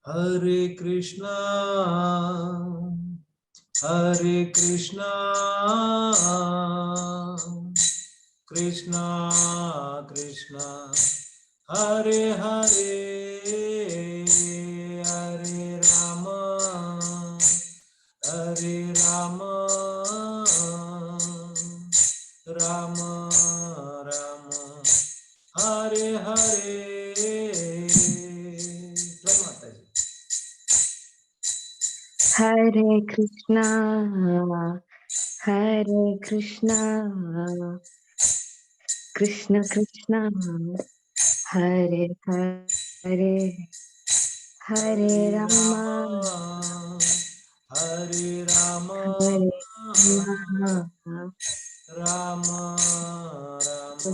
Hare Krishna, Hare Krishna, Krishna Krishna, Hare Hare, Hare Rama, Hare Rama, Rama Rama, Hare Hare. Jai Mataji. Hare Krishna, Hare Krishna, Krishna Krishna, Hare Hare, Hare Rama, Hare Rama, Hare Rama, Rama Rama,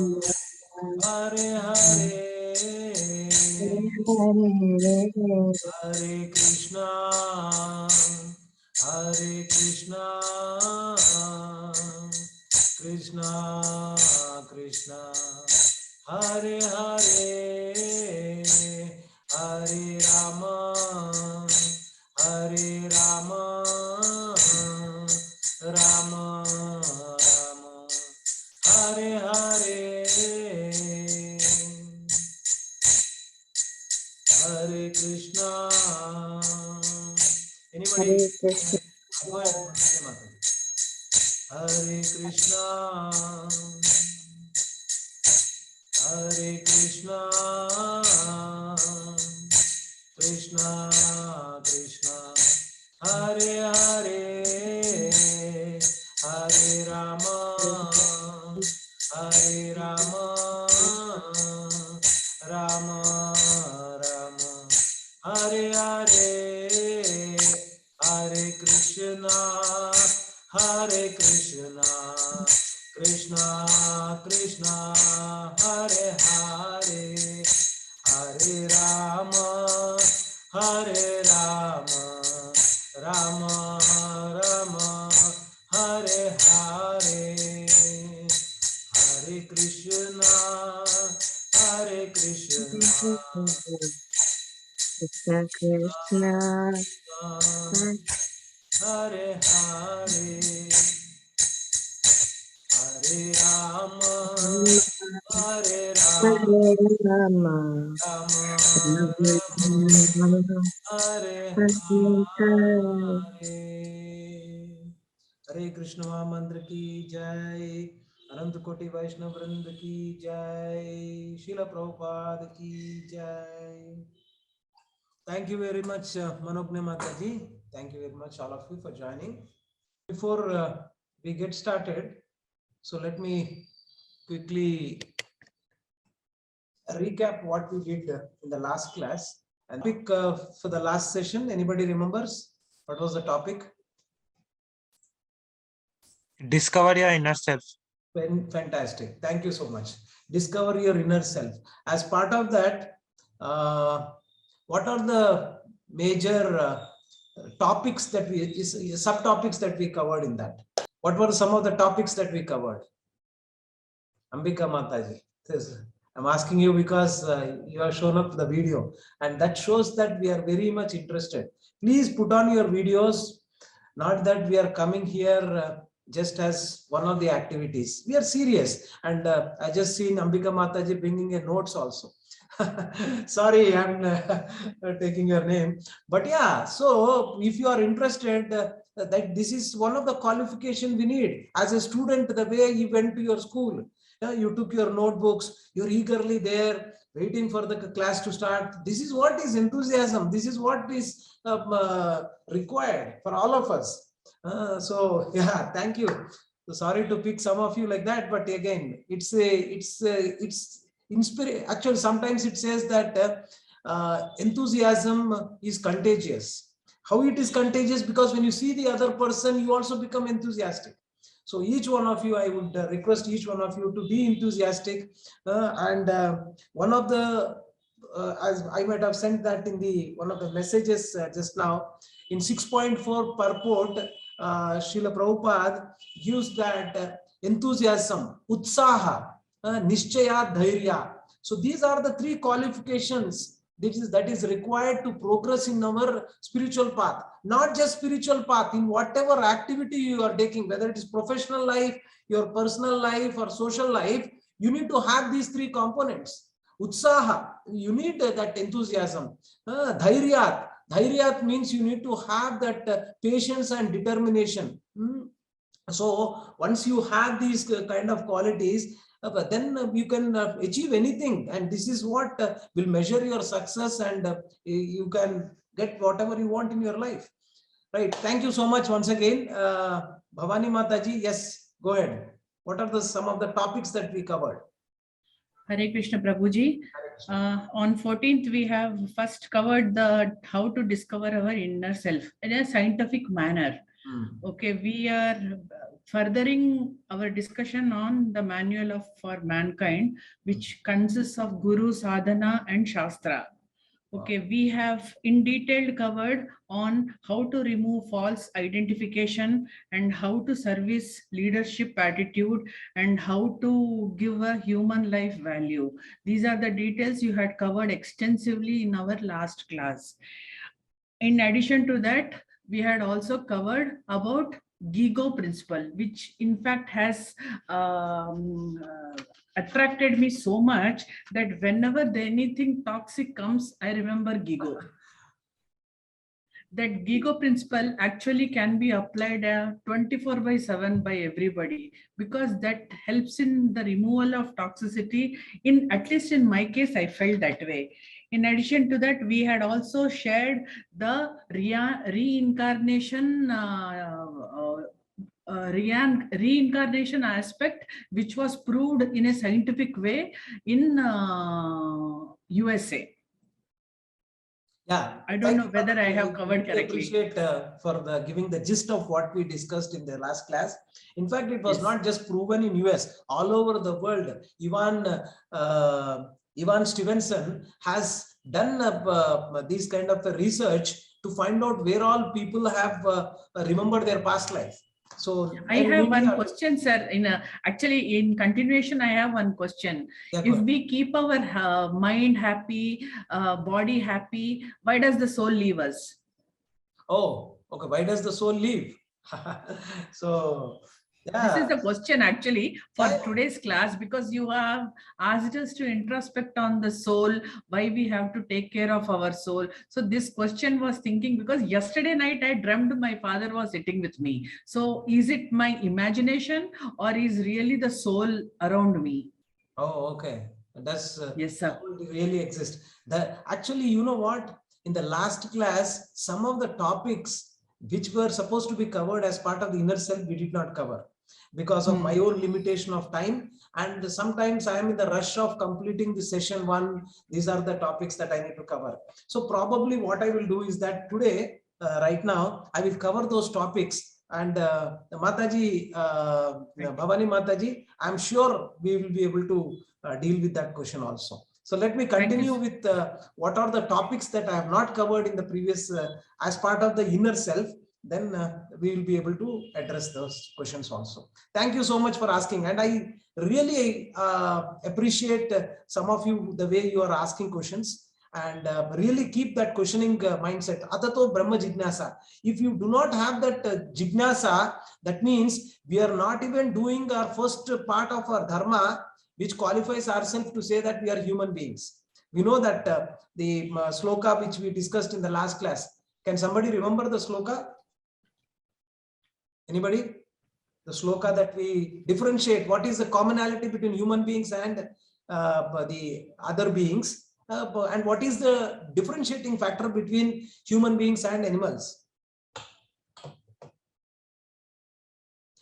Hare Hare, Hare Krishna, Hare Krishna, Krishna Krishna, Hare Hare, Hare Rama, Hare Rama, Rama Rama, Hare Hare, Hare Krishna. Anybody? Hare Krishna, Go ahead, Mataji. Hare Krishna, Hare Krishna, Krishna Krishna, Hare Hare, Hare Rama, Hare Rama, Rama Rama, Hare Hare, Hare Krishna, Hare Krishna, Krishna Krishna, Hare Hare, Hare Rama, Hare Rama, Rama Rama, Hare Hare, Hare Krishna, Hare Krishna, Krishna Krishna, Hare Hare, Hare Rama, Hare Rama, Hare Rama, Rama Rama, Hare Hare Hare. हरे कृष्ण महामंत्र की जय, अनंत कोटि वैष्णव वृंद की जय, शिल प्रभुपाद की जय. Thank you very much, Manogne Mataji. Thank you very much, all of you, for joining. Before we get started, so let me quickly recap what we did in the last class. And topic for the last session, anybody remembers what was the topic? Discover your inner self. Fantastic, thank you so much. Discover your inner self. As part of that, what are the major topics that we subtopics that we covered in that? What were some of the topics that we covered? Ambika Mataji, I'm asking you because you have shown up the video, and that shows that we are very much interested. Please put on your videos, not that we are coming here just as one of the activities. We are serious, and I just seen Ambika Mataji bringing a notes also. Sorry, I'm taking your name, but yeah, so if you are interested, that this is one of the qualification we need as a student. The way you went to your school, you took your notebooks, you're eagerly there waiting for the class to start. This is what is enthusiasm. This is what is required for all of us. So yeah, thank you. So sorry to pick some of you like that, but again, it's inspiration. Actually, sometimes it says that enthusiasm is contagious. How it is contagious? Because when you see the other person, you also become enthusiastic. So each one of you, I would request each one of you to be enthusiastic. And one of the, as I might have sent that in the one of the messages just now, in 6.4 purport, Srila Prabhupada used that enthusiasm, utsaha, nishchaya, dhairya. So these are the three qualifications that is required to progress in our spiritual path. Not just spiritual path, in whatever activity you are taking, whether it is professional life, your personal life, or social life, you need to have these three components. Utsaha, you need that enthusiasm. Dhairyat means you need to have that patience and determination. So once you have these kind of qualities, then you can achieve anything, and this is what will measure your success, and you can get whatever you want in your life. Right. Thank you so much once again. Bhavani Mataji, yes, go ahead. What are some of the topics that we covered? Hare Krishna Prabhuji. On 14th, we have first covered the how to discover our inner self in a scientific manner. Okay, we are furthering our discussion on the manual for mankind, which consists of Guru, Sadhana, and Shastra. Okay, we have in detail covered on how to remove false identification and how to service leadership attitude and how to give a human life value. These are the details you had covered extensively in our last class. In addition to that, we had also covered about GIGO principle, which in fact has attracted me so much that whenever anything toxic comes, I remember GIGO. That GIGO principle actually can be applied 24/7 by everybody, because that helps in the removal of toxicity. At least in my case, I felt that way. In addition to that, we had also shared the reincarnation reincarnation aspect, which was proved in a scientific way in USA. Yeah, I don't know whether I have covered correctly. Appreciate for giving the gist of what we discussed in the last class. In fact, it was Yes. not just proven in US, all over the world. Ivan Stevenson has done these kind of research to find out where all people have remembered their past life. So I have one question, sir. Actually, in continuation, I have one question. Yeah, if we keep our mind happy, body happy, why does the soul leave us? Oh, okay. Why does the soul leave? So, yeah. This is the question actually for today's class, because you have asked us to introspect on the soul, why we have to take care of our soul. So this question was thinking, because yesterday night I dreamt my father was sitting with me. So is it my imagination or is really the soul around me? Oh, okay. Does yes, sir, really exist? Actually, you know what? In the last class, some of the topics which were supposed to be covered as part of the inner self, we did not cover because of my own limitation of time. And sometimes I am in the rush of completing the session 1. These are the topics that I need to cover. So probably what I will do is that today, right now, I will cover those topics. And Mataji, Bhavani Mataji, I'm sure we will be able to deal with that question also. So let me continue with what are the topics that I have not covered in the previous as part of the inner self. Then we will be able to address those questions also. Thank you so much for asking. And I really appreciate some of you, the way you are asking questions, and really keep that questioning mindset. Atato Brahma Jignasa. If you do not have that Jignasa, that means we are not even doing our first part of our dharma, which qualifies ourselves to say that we are human beings. We know that the sloka which we discussed in the last class. Can somebody remember the sloka? Anybody? The sloka that we differentiate. What is the commonality between human beings and the other beings? And what is the differentiating factor between human beings and animals?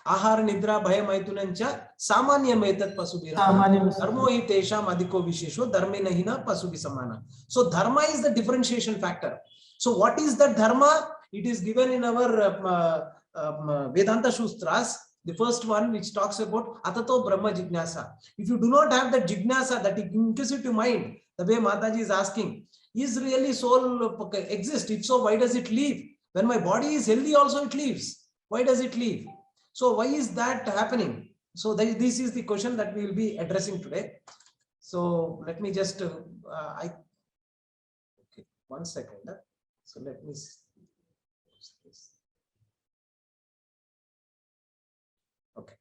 Ahara nidra bhaya maitunancha samanyam etat pasubhira dharmo hi tesham adhiko vishesho dharme nahina pasubhi samana. So dharma is the differentiation factor. So what is that dharma? It is given in our Vedanta Shustras, the first one which talks about Atato Brahma Jignasa. If you do not have that Jignasa, that inquisitive mind, the way Mataji is asking, is really soul exist? If so, why does it leave? When my body is healthy also it leaves. Why does it leave? So why is that happening? So this is the question that we will be addressing today. So let me just, 1 second. So let me see. Okay.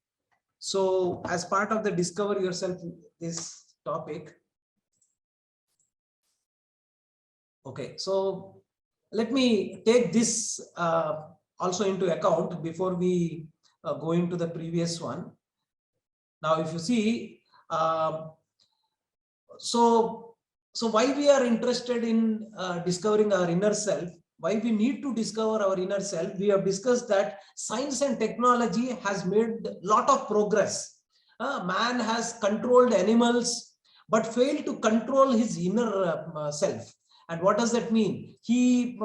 So as part of the discover yourself, this topic. Okay. So let me take this also into account before we go into the previous one. Now, if you see, so why we are interested in discovering our inner self, why we need to discover our inner self, we have discussed that science and technology has made a lot of progress. Man has controlled animals, but failed to control his inner self. And what does that mean? He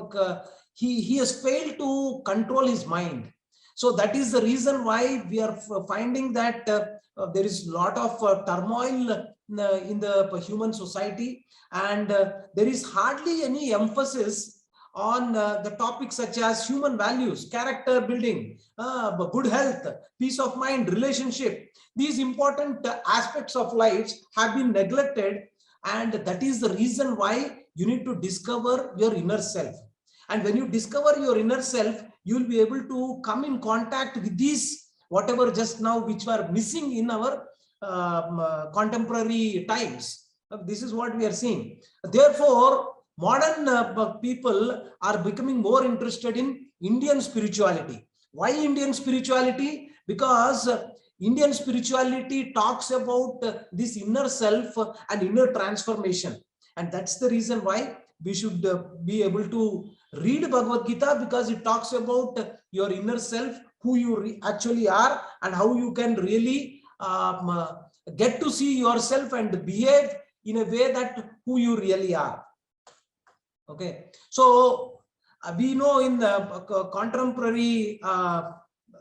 has failed to control his mind. So that is the reason why we are finding that there is a lot of turmoil in the human society, and there is hardly any emphasis on the topics such as human values, character building, good health, peace of mind, relationship. These important aspects of life have been neglected, and that is the reason why you need to discover your inner self. And when you discover your inner self, you will be able to come in contact with these, whatever just now which were missing in our contemporary times. This is what we are seeing. Therefore, modern people are becoming more interested in Indian spirituality. Why Indian spirituality? Because Indian spirituality talks about this inner self and inner transformation. And that's the reason why we should be able to read Bhagavad Gita, because it talks about your inner self, who you actually are, and how you can really get to see yourself and behave in a way that who you really are. Okay, so we know in the contemporary,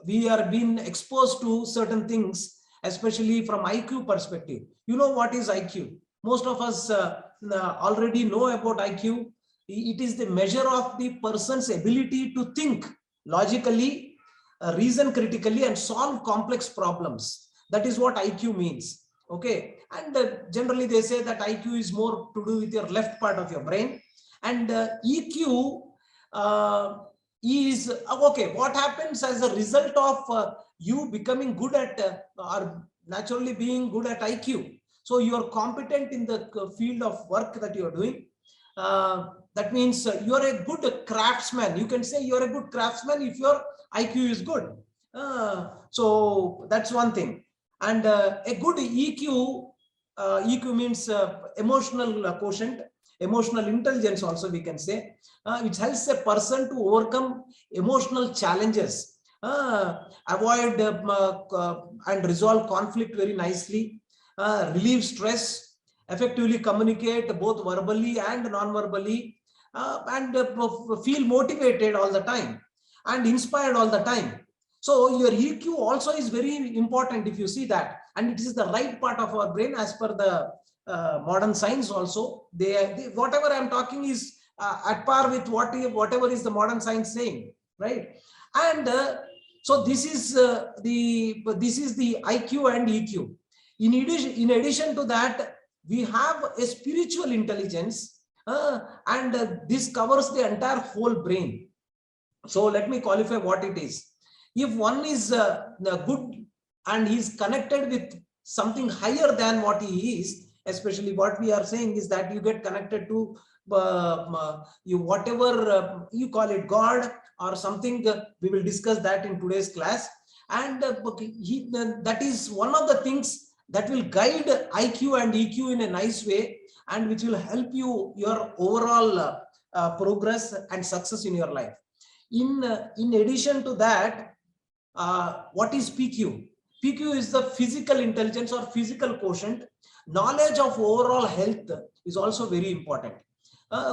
we are being exposed to certain things, especially from IQ perspective. You know what is IQ? Most of us already know about IQ. It is the measure of the person's ability to think logically, reason critically, and solve complex problems. That is what IQ means. Okay, and generally they say that IQ is more to do with your left part of your brain, and EQ is okay. What happens as a result of you becoming good at or naturally being good at IQ? So you are competent in the field of work that you are doing. That means you are a good craftsman. You can say you are a good craftsman if your IQ is good. So that's one thing. And a good EQ, EQ means emotional quotient, emotional intelligence also we can say, which helps a person to overcome emotional challenges, avoid and resolve conflict very nicely, relieve stress, effectively communicate both verbally and non-verbally, and feel motivated all the time and inspired all the time. So your EQ also is very important if you see that, and it is the right part of our brain as per the modern science also. They whatever I am talking is at par with whatever is the modern science saying, right? And so this is the IQ and EQ. In addition to that, we have a spiritual intelligence, and this covers the entire whole brain. So let me qualify what it is. If one is good and he is connected with something higher than what he is, especially what we are saying is that you get connected to you whatever you call it, God or something. We will discuss that in today's class, and that is one of the things that will guide IQ and EQ in a nice way, and which will help you your overall progress and success in your life. In addition to that, what is PQ? PQ is the physical intelligence or physical quotient. Knowledge of overall health is also very important.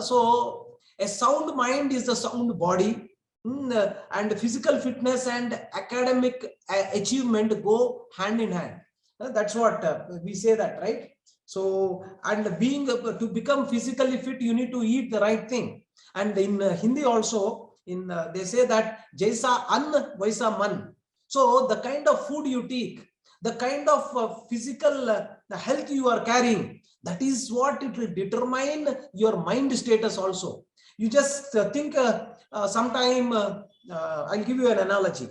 So a sound mind is the sound body, and physical fitness and academic achievement go hand in hand. That's what we say that, right? So, and being to become physically fit, you need to eat the right thing. And in Hindi also, they say that jaisa ann vaisa man. So the kind of food you take, the kind of physical the health you are carrying, that is what it will determine your mind status also. You just think sometime, I'll give you an analogy,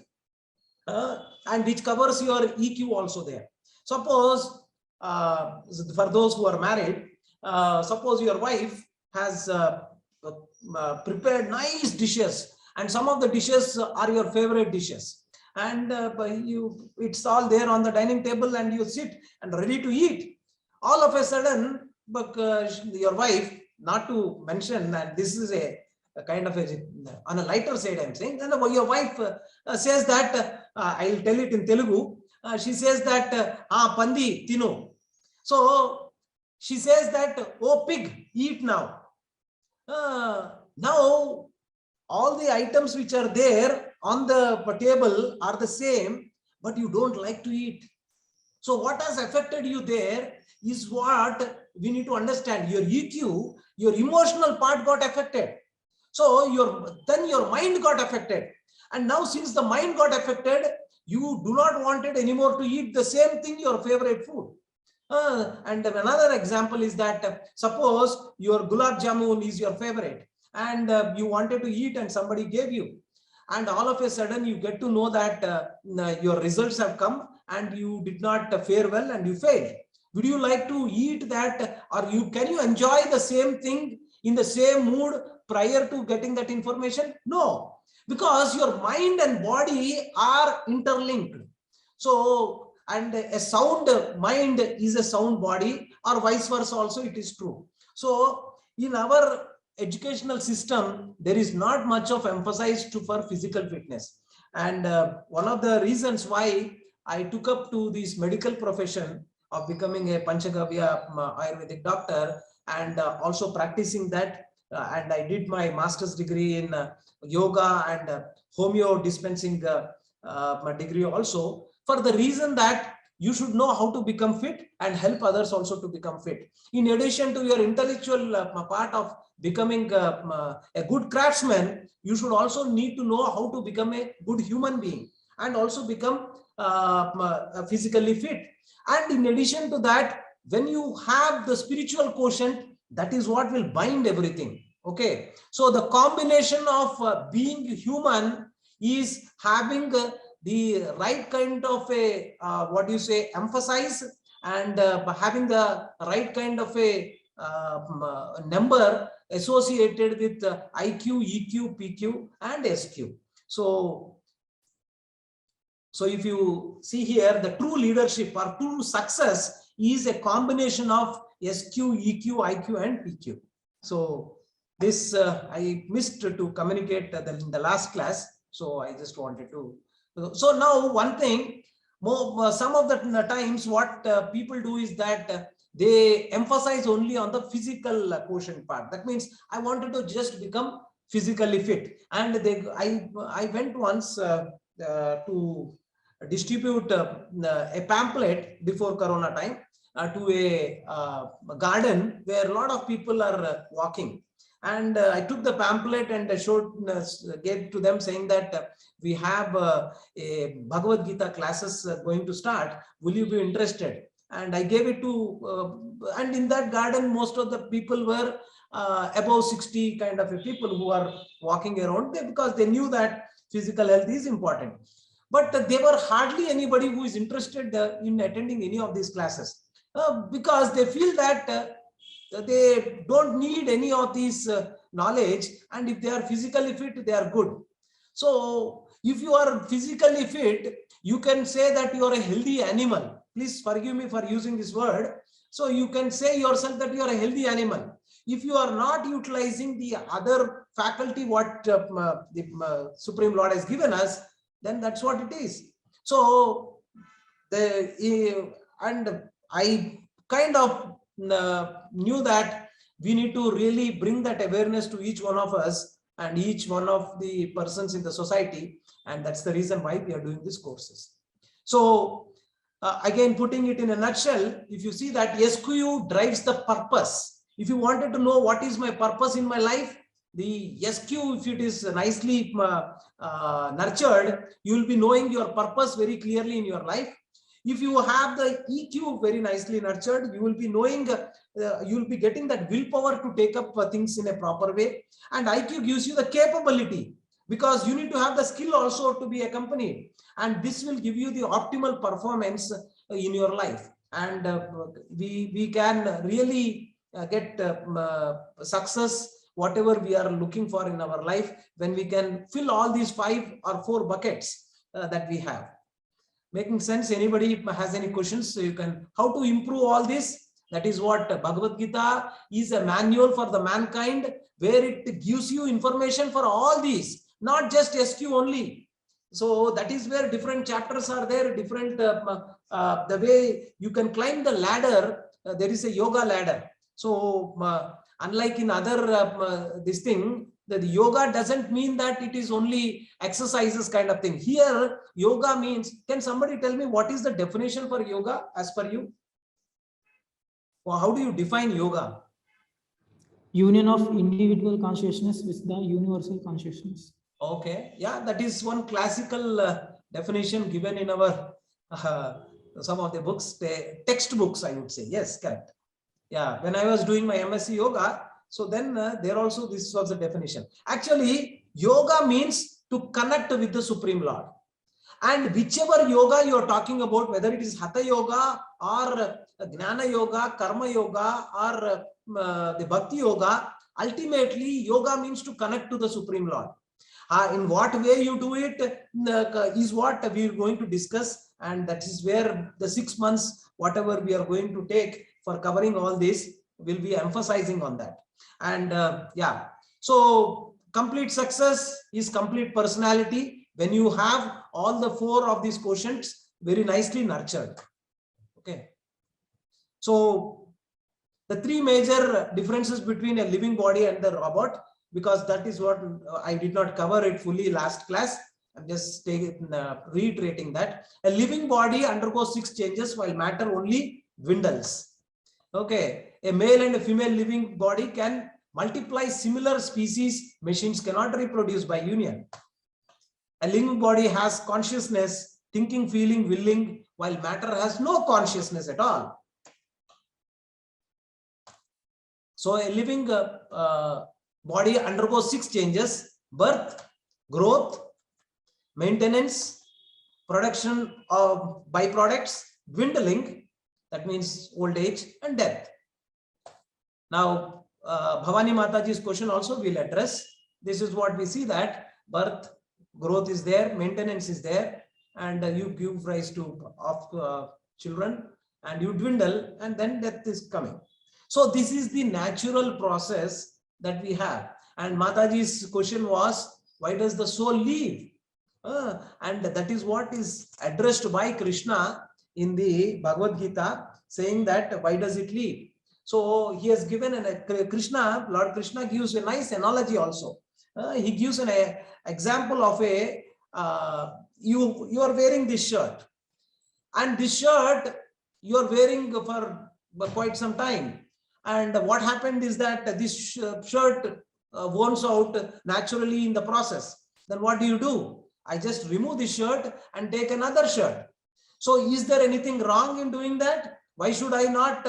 and which covers your EQ also there. Suppose, for those who are married, suppose your wife has prepared nice dishes, and some of the dishes are your favorite dishes, and it's all there on the dining table, and you sit and ready to eat. All of a sudden, your wife, not to mention that this is a kind of on a lighter side, I'm saying, and your wife says that, I'll tell it in Telugu, she says that, pandi tino. So she says that, oh pig, eat now. Now all the items which are there on the table are the same, but you don't like to eat. So what has affected you there is what we need to understand. Your EQ, your emotional part got affected. So then your mind got affected. And now since the mind got affected, you do not want it anymore to eat the same thing, your favorite food. And another example is that, suppose your gulab jamun is your favorite, and you wanted to eat and somebody gave you. And all of a sudden you get to know that your results have come and you did not fare well and you failed. Would you like to eat that, or can you enjoy the same thing in the same mood prior to getting that information? No, because your mind and body are interlinked. So, and a sound mind is a sound body, or vice versa also it is true. So in our educational system, there is not much of emphasis for physical fitness. And one of the reasons why I took up to this medical profession of becoming a Panchagavya Ayurvedic doctor, and also practicing that, and I did my master's degree in yoga and homeo dispensing my degree also, for the reason that you should know how to become fit and help others also to become fit. In addition to your intellectual part of becoming a good craftsman, you should also need to know how to become a good human being and also become physically fit. And in addition to that, when you have the spiritual quotient, that is what will bind everything. Okay, so the combination of being human is having the right kind of a emphasis, and having the right kind of a number associated with IQ, EQ, PQ, and SQ. So if you see here, the true leadership or true success is a combination of SQ, EQ, IQ, and PQ. So this I missed to communicate in the last class. So I just wanted to. So now one thing, some of the times what people do is that they emphasize only on the physical quotient part. That means I wanted to just become physically fit. And I went once to distribute a pamphlet before Corona time to a garden where a lot of people are walking. And I took the pamphlet and gave to them, saying that we have a Bhagavad Gita classes going to start. Will you be interested? And I gave it to, and in that garden, most of the people were above 60 kind of people who are walking around there, because they knew that physical health is important. But there were hardly anybody who is interested in attending any of these classes, because they feel that they don't need any of these knowledge, and if they are physically fit, they are good. So if you are physically fit, you can say that you are a healthy animal. Please forgive me for using this word. So you can say yourself that you are a healthy animal. If you are not utilizing the other faculty what the Supreme Lord has given us, then that's what it is. So and I kind of knew that we need to really bring that awareness to each one of us and each one of the persons in the society, and that's the reason why we are doing these courses. So again, putting it in a nutshell, if you see that SQ drives the purpose. If you wanted to know what is my purpose in my life, the SQ, if it is nicely nurtured, you will be knowing your purpose very clearly in your life. If you have the EQ very nicely nurtured, you will be knowing, you will be getting that willpower to take up things in a proper way. And IQ gives you the capability, because you need to have the skill also to be accompanied. And this will give you the optimal performance in your life. And we can really get success, whatever we are looking for in our life, when we can fill all these 5 or 4 buckets that we have. Making sense? Anybody has any questions? So you can, how to improve all this? That is what Bhagavad Gita is, a manual for the mankind, where it gives you information for all these, not just SQ only. So that is where different chapters are there, different the way you can climb the ladder. There is a yoga ladder. So unlike in other this thing, the yoga doesn't mean that it is only exercises kind of thing. Here, yoga means, can somebody tell me what is the definition for yoga as per you? Or how do you define yoga? Union of individual consciousness with the universal consciousness. Okay, yeah, that is one classical definition given in our some of the books, the textbooks, I would say. Yes, correct. Yeah, when I was doing my MSc Yoga, so then there also this was the definition. Actually, yoga means to connect with the Supreme Lord. And whichever yoga you are talking about, whether it is Hatha Yoga or Gnana Yoga, Karma Yoga, or the Bhakti Yoga, ultimately yoga means to connect to the Supreme Lord. In what way you do it is what we are going to discuss, and that is where the 6 months, whatever we are going to take for covering all this, will be emphasizing on that. And yeah, so complete success is complete personality when you have all the 4 of these quotients very nicely nurtured. Okay, so the 3 major differences between a living body and the robot, because that is what I did not cover it fully last class. I'm just reiterating that a living body undergoes 6 changes, while matter only dwindles. Okay, a male and a female living body can multiply similar species. Machines cannot reproduce by union. A living body has consciousness, thinking, feeling, willing, while matter has no consciousness at all. So a living body undergoes 6 changes: birth, growth, maintenance, production of byproducts, dwindling, that means old age, and death. Now, Bhavani Mataji's question also will address. This is what we see, that birth, growth is there, maintenance is there, and you give rise to children, and you dwindle, and then death is coming. So this is the natural process that we have. And Mataji's question was, why does the soul leave? And that is what is addressed by Krishna in the Bhagavad Gita, saying that why does it leave? So he has given Lord Krishna gives a nice analogy also. He gives an example of a, you are wearing this shirt, and this shirt you are wearing for quite some time. And what happened is that this shirt worns out naturally in the process. Then what do? I just remove this shirt and take another shirt. So is there anything wrong in doing that? Why should I not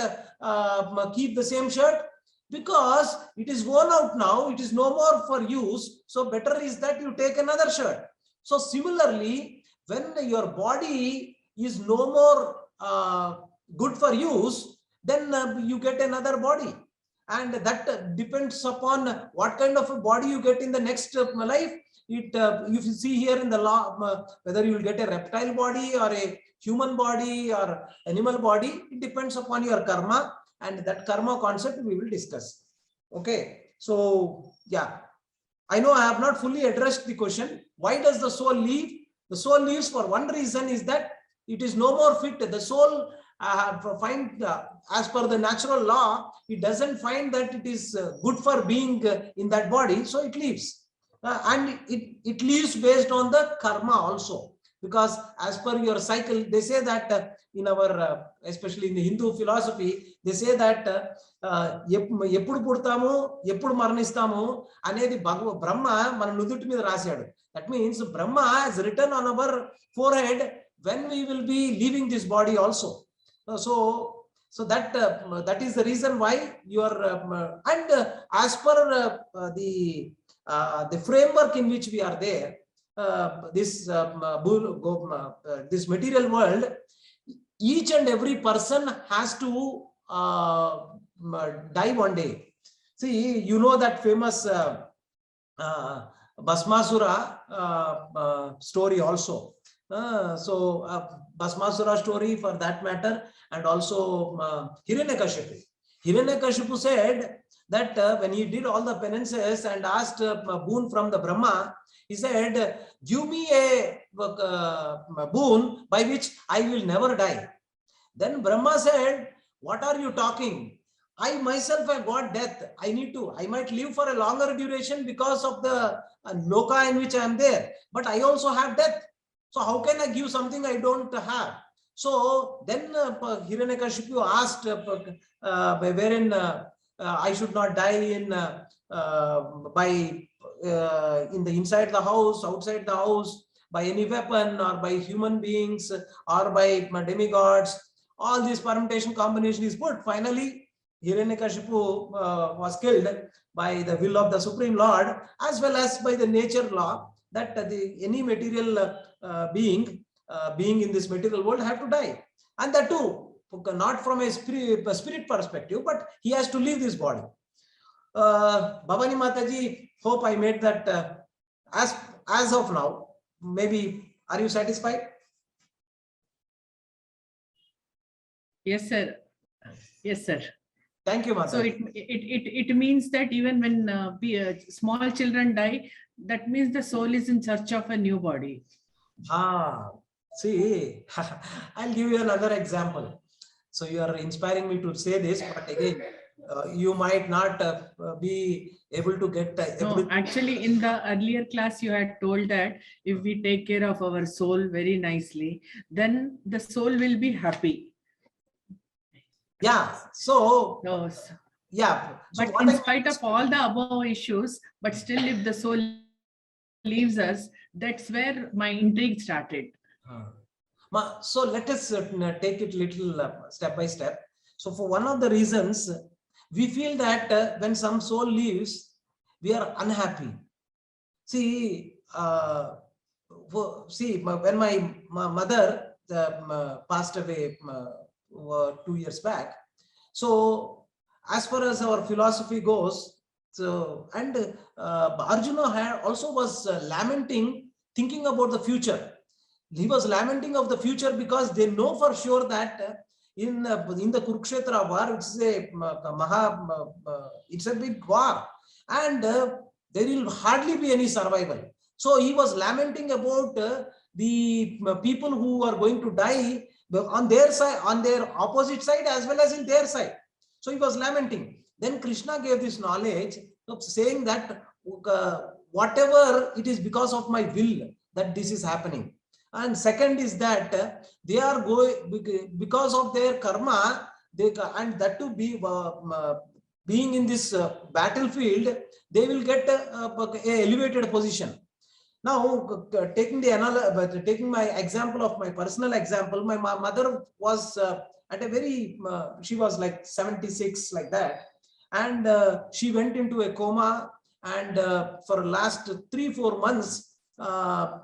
keep the same shirt? Because it is worn out now, it is no more for use. So better is that you take another shirt. So similarly, when your body is no more good for use, then you get another body. And that depends upon what kind of a body you get in the next life. If you see here in the law, whether you will get a reptile body or a human body or animal body, it depends upon your karma, and that karma concept we will discuss. Okay, so yeah, I know I have not fully addressed the question. Why does the soul leave? The soul leaves for one reason, is that it is no more fit. The soul as per the natural law, it doesn't find that it is good for being in that body, so it leaves. And it leaves based on the karma also, because as per your cycle, they say that in our especially in the Hindu philosophy, they say that eppudu puttamu eppudu maranistamu anedi Brahma mana nuduti meeda rasadu. That means Brahma has written on our forehead when we will be leaving this body also. So that is the reason why you are as per the framework in which we are there, this material world, each and every person has to die one day. See, you know that famous Bhasmasura story also. Bhasmasura story for that matter, and also Hiranyakashipu. Hiranyakashipu said that when he did all the penances and asked boon from the Brahma, he said, give me a boon by which I will never die. Then Brahma said, what are you talking? I myself have got death. I might live for a longer duration because of the loka in which I am there, but I also have death. So how can I give something I don't have? So then Hiranyakashipu asked wherein I should not die in the inside the house, outside the house, by any weapon, or by human beings, or by demigods. All this permutation combination is put. Finally, Hiranyakashipu was killed by the will of the Supreme Lord, as well as by the nature law, that any material being in this material world have to die, and that too not from a spirit perspective, but he has to leave this body. Bhavani Mataji, hope I made that as of now. Maybe are you satisfied? Yes, sir. Yes, sir. Thank you, Mataji. So it means that even when small children die, that means the soul is in search of a new body. See, I'll give you another example. So you are inspiring me to say this, but again, you might not be able to get No, actually, in the earlier class, you had told that if we take care of our soul very nicely, then the soul will be happy. Yeah. So Yes. yeah. So But in spite of all the above issues, but still, if the soul leaves us, that's where my intrigue started. So let us take it little step by step. So for one of the reasons, we feel that when some soul leaves, we are unhappy. See, when my mother passed away 2 years back, so as far as our philosophy goes, so and Arjuna also was lamenting, thinking about the future. He was lamenting of the future because they know for sure that in the Kurukshetra war, it's a big war, and there will hardly be any survival. So he was lamenting about the people who are going to die on their side, on their opposite side, as well as in their side. So he was lamenting. Then Krishna gave this knowledge of saying that whatever it is, because of my will that this is happening. And second is that they are going because of their karma, and that to be being in this battlefield, they will get a elevated position. Now, taking my example of my personal example, my mother was at a very, she was like 76, like that, and she went into a coma, and for last 3-4 months,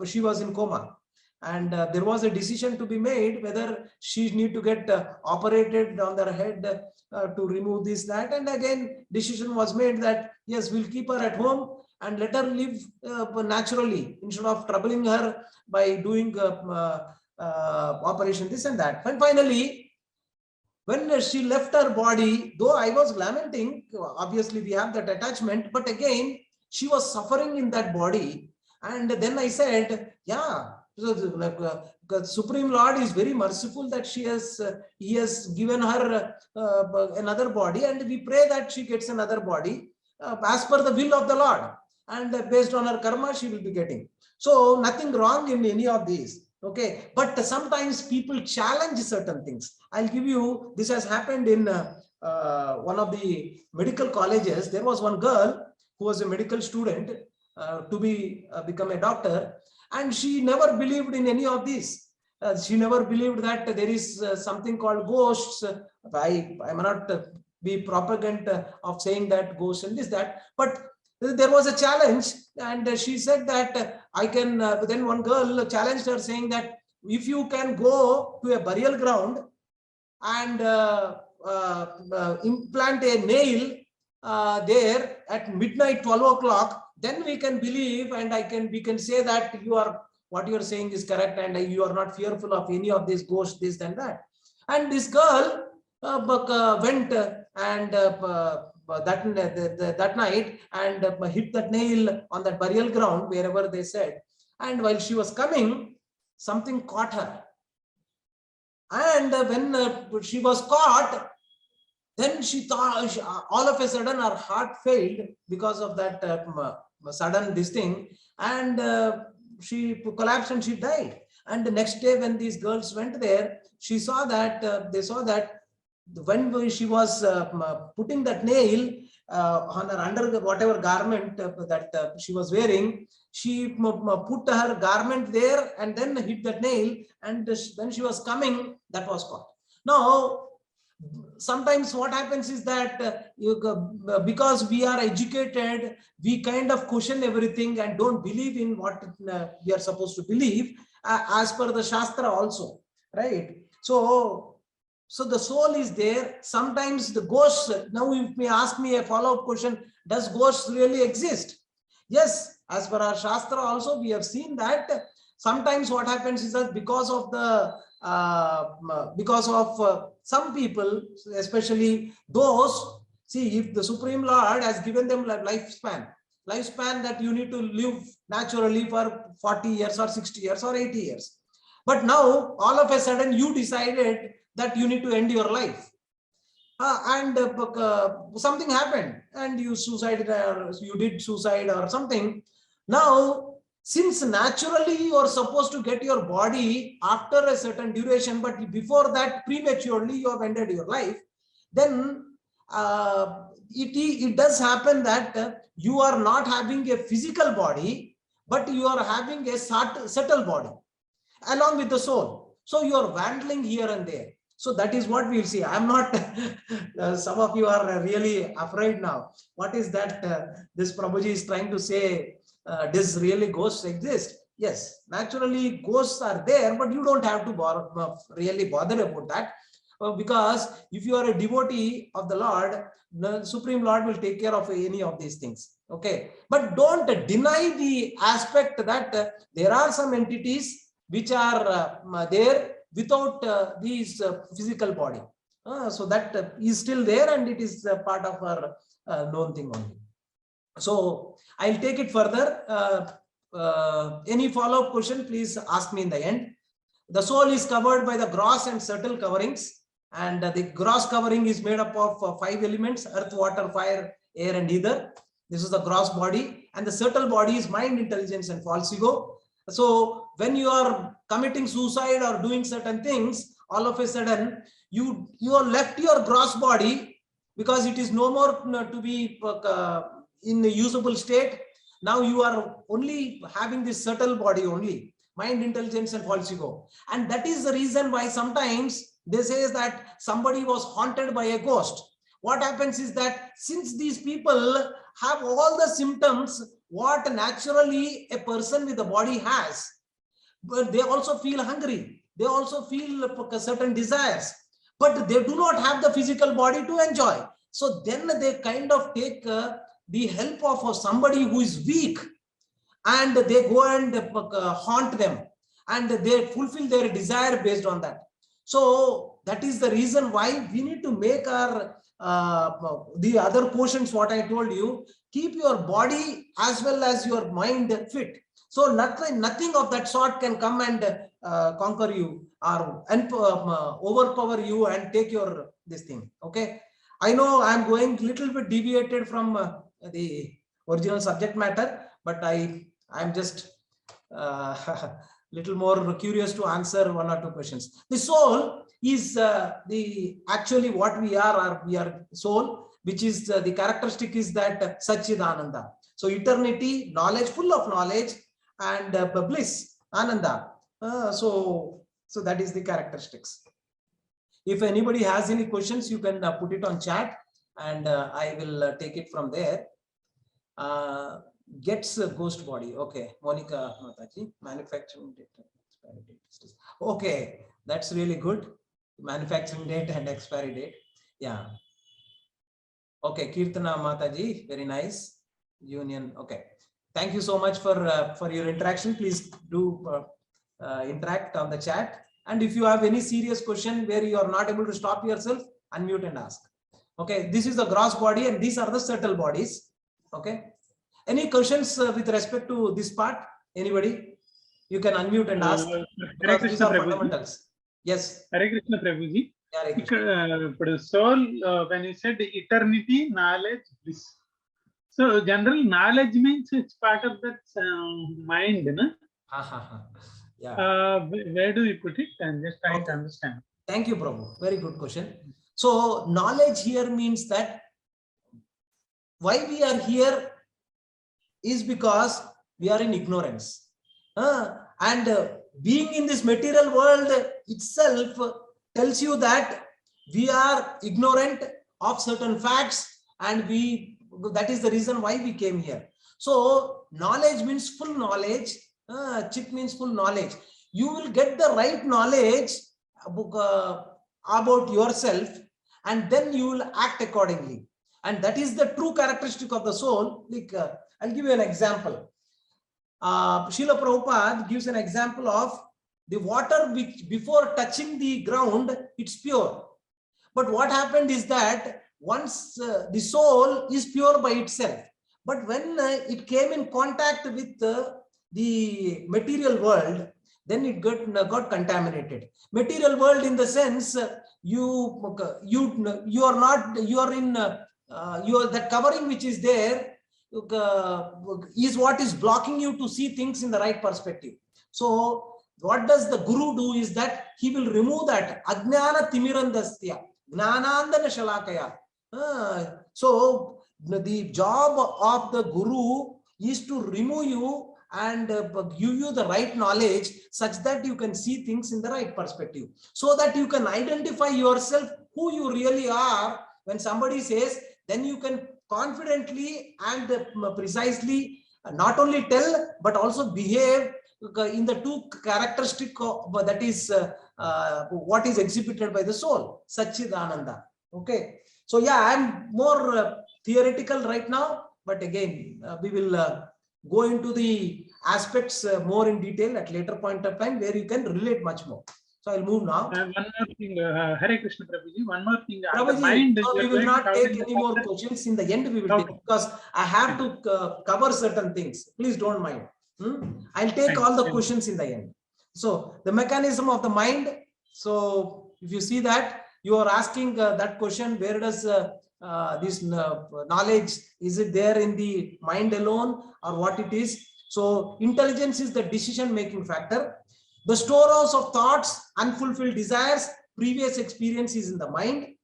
she was in coma. And there was a decision to be made whether she need to get operated on their head to remove this, that, and again decision was made that yes, we'll keep her at home and let her live naturally instead of troubling her by doing operation this and that. And finally, when she left her body, though I was lamenting, obviously we have that attachment, but again she was suffering in that body. And then I said, yeah, so the Supreme Lord is very merciful that he has given her another body, and we pray that she gets another body as per the will of the Lord, and based on her karma she will be getting. So nothing wrong in any of these. Okay, but sometimes people challenge certain things. I'll give you, this has happened in one of the medical colleges. There was one girl who was a medical student to become a doctor, and she never believed in any of this. She never believed that there is something called ghosts. I am not be propagand of saying that ghosts and this, that, but there was a challenge, and she said that I can, then one girl challenged her saying that if you can go to a burial ground and implant a nail there at midnight, 12 o'clock, then we can believe, and we can say that what you are saying is correct, and you are not fearful of any of these ghosts, this and that. And this girl went and that night and hit that nail on that burial ground wherever they said. And while she was coming, something caught her. And when she was caught, then she thought, all of a sudden her heart failed because of that sudden this thing, and she collapsed and she died. And the next day when these girls went there, she saw that they saw that when she was putting that nail on her under whatever garment that she was wearing, she put her garment there and then hit that nail, and when she was coming, that was caught. Now, sometimes what happens is that because we are educated, we kind of question everything and don't believe in what we are supposed to believe as per the Shastra also, right? So the soul is there. Sometimes the ghosts, now you may ask me a follow-up question, does ghosts really exist? Yes, as per our Shastra also, we have seen that sometimes what happens is that because of some people, especially those, see, if the Supreme Lord has given them lifespan that you need to live naturally for 40 years or 60 years or 80 years. But now all of a sudden you decided that you need to end your life. And something happened and you suicided, or you did suicide or something. Now, since naturally you are supposed to get your body after a certain duration, but before that prematurely you have ended your life, then it does happen that you are not having a physical body, but you are having a subtle body along with the soul. So you are wandering here and there. So that is what we'll see. I'm not, some of you are really afraid now. What is that this Prabhuji is trying to say? Does really ghosts exist? Yes, naturally ghosts are there, but you don't have to really bother about that, because if you are a devotee of the Lord, the Supreme Lord will take care of any of these things. Okay, but don't deny the aspect that there are some entities which are there without these physical body. So that is still there, and it is part of our known thing only. So I'll take it further. Any follow-up question, please ask me in the end. The soul is covered by the gross and subtle coverings, and the gross covering is made up of 5 elements: earth, water, fire, air, and ether. This is the gross body, and the subtle body is mind, intelligence, and false ego. So when you are committing suicide or doing certain things, all of a sudden you are left your gross body, because it is no more to be in a usable state. Now you are only having this subtle body only, mind, intelligence, and false ego. And that is the reason why sometimes they say that somebody was haunted by a ghost. What happens is that since these people have all the symptoms what naturally a person with a body has, but they also feel hungry, they also feel certain desires, but they do not have the physical body to enjoy. So then they kind of take the help of somebody who is weak, and they go and haunt them, and they fulfill their desire based on that. So that is the reason why we need to make our the other portions, what I told you, keep your body as well as your mind fit. So nothing of that sort can come and conquer you or overpower you and take your this thing. Okay, I know I'm going little bit deviated from the original subject matter, but I'm just little more curious to answer 1 or 2 questions. The soul is actually what we are soul, which is the characteristic is that Satchidananda. So eternity, knowledge, full of knowledge, and bliss, Ananda. So So that is the characteristics. If anybody has any questions, you can put it on chat, and I will take it from there. Gets a ghost body. Okay, Monica Mataji, manufacturing date, expiry date. Okay, that's really good. Manufacturing date and expiry date. Yeah. Okay, Kirtana Mataji, very nice. Union. Okay, thank you so much for your interaction. Please do interact on the chat. And if you have any serious question where you are not able to stop yourself, unmute and ask. Okay, this is the gross body and these are the subtle bodies. Okay, any questions with respect to this part? Anybody? You can unmute and ask. Hare These Krishna are Prabhuji. fundamentals. Yes. Hare Krishna Prabhuji. Hare Krishna. Ikkada soul, when you said eternity, knowledge, bliss. So general knowledge means it's part of that mind, no? Yeah. Where do you put it? I'm just trying to Okay. understand. Thank you, Prabhu. Very good question. So knowledge here means that why we are here is because we are in ignorance. And being in this material world itself tells you that we are ignorant of certain facts, and that is the reason why we came here. So knowledge means full knowledge. Chit means full knowledge. You will get the right knowledge about yourself, and then you will act accordingly. And that is the true characteristic of the soul. Like, I'll give you an example. Srila Prabhupada gives an example of the water which before touching the ground, it's pure. But what happened is that once the soul is pure by itself, but when it came in contact with the material world, then it got contaminated. Material world in the sense that covering which is there is what is blocking you to see things in the right perspective. So what does the guru do is that he will remove that ajnana timirandasya gnanandana shalakaya. So the job of the guru is to remove you and give you the right knowledge such that you can see things in the right perspective, so that you can identify yourself who you really are. When somebody says, then you can confidently and precisely not only tell but also behave in the two characteristic that is what is exhibited by the soul, Satchidananda. Okay, so yeah, I'm more theoretical right now, but again we will go into the aspects more in detail at later point of time where you can relate much more. So I'll move now. One more thing, Hare Krishna Prabhuji, one more thing. Prabhuji, Mind, so we will not take any more questions. In the end, we will take, because I have to cover certain things. Please don't mind. I'll take all the questions in the end. So the mechanism of the mind. So if you see that, you are asking that question, where does this knowledge, is it there in the mind alone or what it is? So intelligence is the decision-making factor. The storehouse of thoughts, unfulfilled desires, previous experience is in the mind.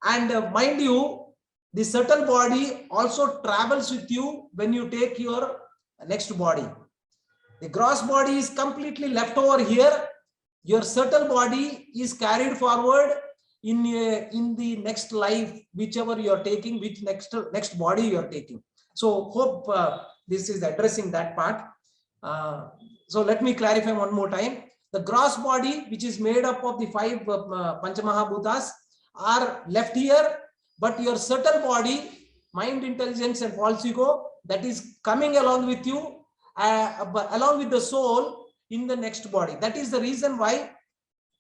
And mind you, the subtle body also travels with you when you take your next body. The gross body is completely left over here. Your subtle body is carried forward in the next life, whichever you are taking, which next body you are taking. So hope this is addressing that part. So let me clarify one more time. The gross body, which is made up of the 5 Panchamahabhutas, are left here, but your subtle body, mind, intelligence, and false ego, that is coming along with you, along with the soul in the next body. That is the reason why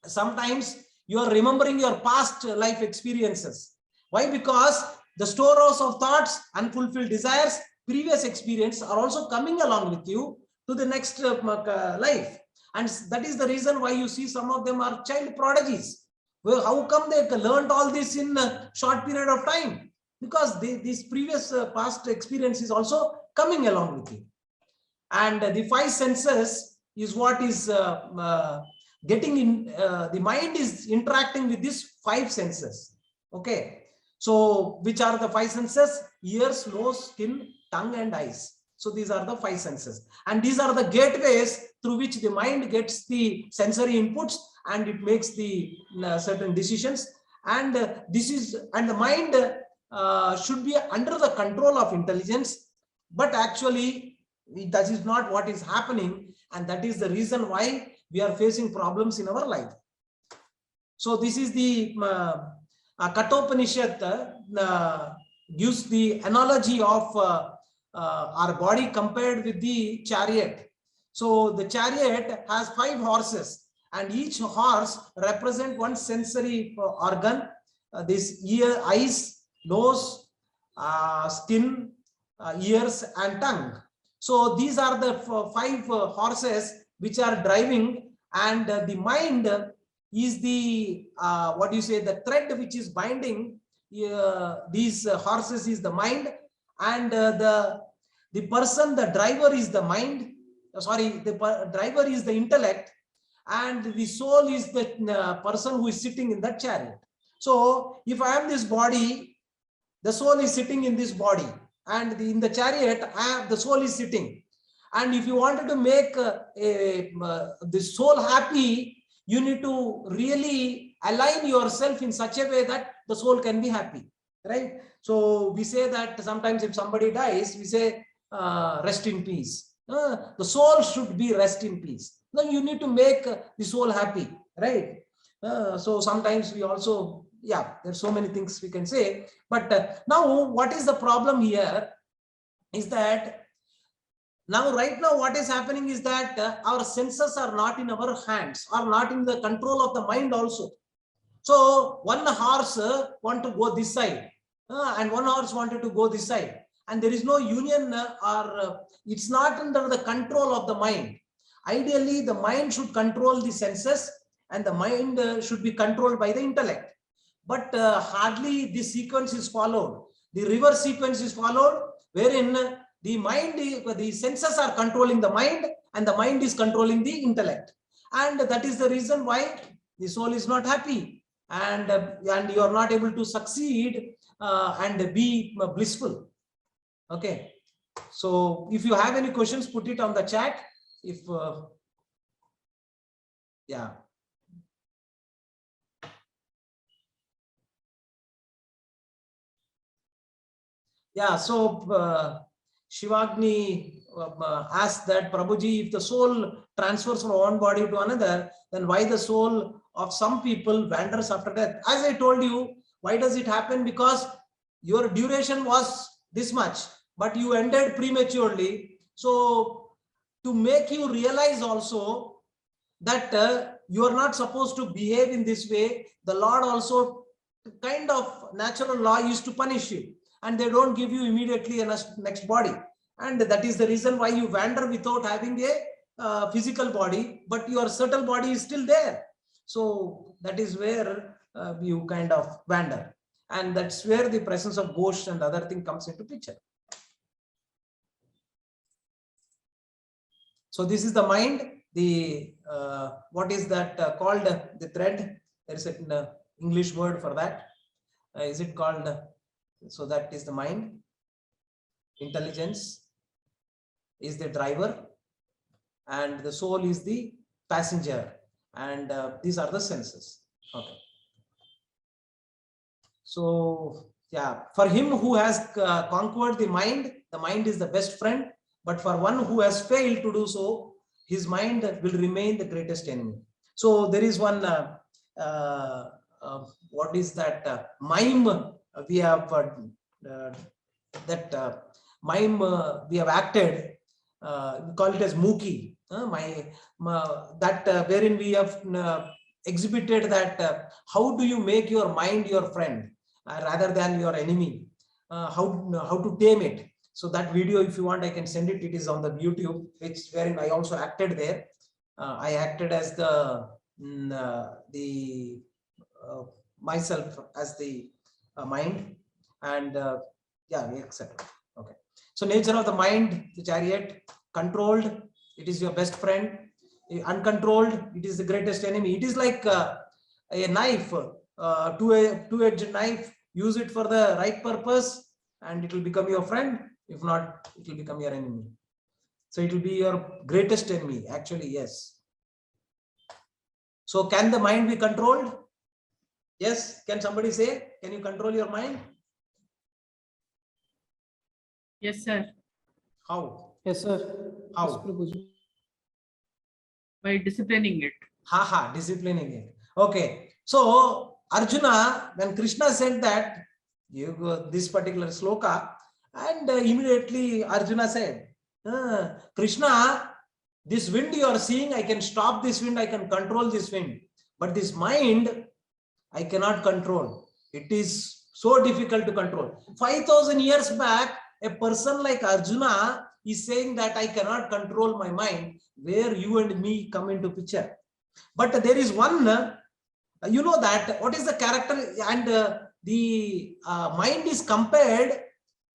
sometimes you are remembering your past life experiences. Why? Because the storehouse of thoughts, unfulfilled desires, previous experience are also coming along with you to the next life. And that is the reason why you see some of them are child prodigies. Well, how come they learned all this in a short period of time? Because this previous past experience is also coming along with you. And the 5 senses is what is getting in, the mind is interacting with these 5 senses. Okay, so which are the 5 senses? Ears, nose, skin, tongue, and eyes. So these are the 5 senses, and these are the gateways through which the mind gets the sensory inputs and it makes the certain decisions. And the mind should be under the control of intelligence, but actually that is not what is happening, and that is the reason why we are facing problems in our life. So this is the Kathopanishad gives the analogy of our body compared with the chariot. So the chariot has 5 horses, and each horse represents one sensory organ. This ear, eyes, nose, skin, ears, and tongue. So these are the 5 horses which are driving, and the mind is the the thread which is binding these horses is the mind, and the person, the driver is the mind. The driver is the intellect, and the soul is the person who is sitting in that chariot. So if I am this body, the soul is sitting in this body, and in the chariot the soul is sitting. And if you wanted to make the soul happy, you need to really align yourself in such a way that the soul can be happy, right? So we say that sometimes if somebody dies, we say rest in peace. The soul should be rest in peace. Now you need to make the soul happy, right? So sometimes we also, there's so many things we can say. But now what is the problem here is that right now what is happening is that our senses are not in our hands, are not in the control of the mind also. So one horse want to go this side and one horse wanted to go this side, and there is no union or it's not under the control of the mind. Ideally, the mind should control the senses and the mind should be controlled by the intellect. But hardly this sequence is followed. The reverse sequence is followed, wherein the mind, the senses are controlling the mind and the mind is controlling the intellect. And that is the reason why the soul is not happy, and you are not able to succeed and be blissful. Okay. So if you have any questions, put it on the chat. If so Shivagni asked that, Prabhuji, if the soul transfers from one body to another, then why the soul of some people wanders after death? As I told you, why does it happen? Because your duration was this much, but you ended prematurely. So to make you realize also that you are not supposed to behave in this way, the Lord also, kind of natural law is to punish you, and they don't give you immediately a next body. And that is the reason why you wander without having a physical body, but your subtle body is still there. So that is where you kind of wander. And that's where the presence of ghosts and other thing comes into picture. So this is the mind. The what is that called? The thread. There is an English word for that. Is it called? So that is the mind. Intelligence is the driver, and the soul is the passenger, and these are the senses. Okay. So for him who has conquered the mind is the best friend. But for one who has failed to do so, his mind will remain the greatest enemy. So there is one what is that mime we have mime we have acted, we call it as Mookie, wherein we have exhibited that how do you make your mind your friend rather than your enemy, how to tame it. So that video, if you want, I can send it. It is on the YouTube, which wherein I also acted there. I acted as myself as the mind, and etc. Okay. So nature of the mind, the chariot: controlled, it is your best friend; uncontrolled, it is the greatest enemy. It is like a knife, two-edged knife. Use it for the right purpose, and it will become your friend. If not, it will become your enemy. So it will be your greatest enemy, actually, yes. So can the mind be controlled? Yes, can somebody say, can you control your mind? Yes, sir. How? Yes, sir. How? Yes, Prabhuji. By disciplining it. Haha, disciplining it. Okay. So Arjuna, when Krishna said that, you go this particular sloka, and immediately Arjuna said, Krishna, this wind you are seeing, I can stop this wind, I can control this wind. But this mind, I cannot control. It is so difficult to control. 5,000 years back, a person like Arjuna is saying that I cannot control my mind, where you and me come into picture. But there is one, you know that what is the character, and the mind is compared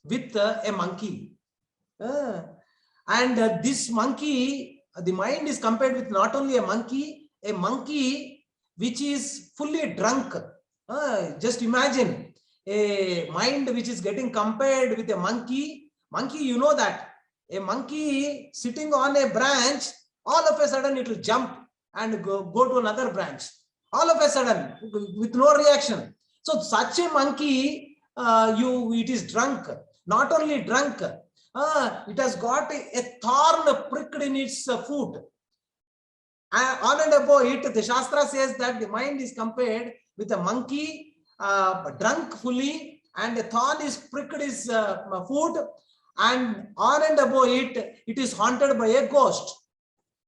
with a monkey. And this monkey, the mind is compared with not only a monkey which is fully drunk. Just imagine a mind which is getting compared with a monkey. Monkey, you know that a monkey sitting on a branch, all of a sudden it will jump and go to another branch. All of a sudden, with no reaction. So such a monkey, it is drunk. Not only drunk, it has got a thorn pricked in its foot. On and above it, the Shastra says that the mind is compared with a monkey, drunk fully, and a thorn is pricked his foot, and on and above it, it is haunted by a ghost.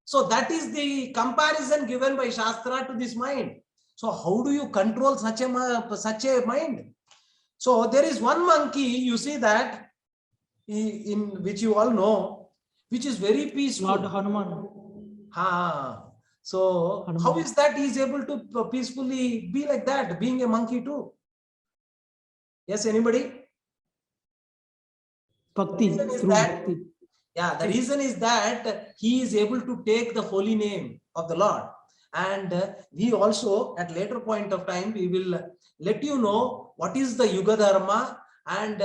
So that is the comparison given by Shastra to this mind. So how do you control such a mind? So there is one monkey, you see that, in which you all know, which is very peaceful. Lord Hanuman. So how is that he is able to peacefully be like that, being a monkey too? Yes, anybody? Bhakti. Through bhakti. Yeah, the reason is that he is able to take the holy name of the Lord. And we also, at later point of time, we will let you know what is the Yuga Dharma and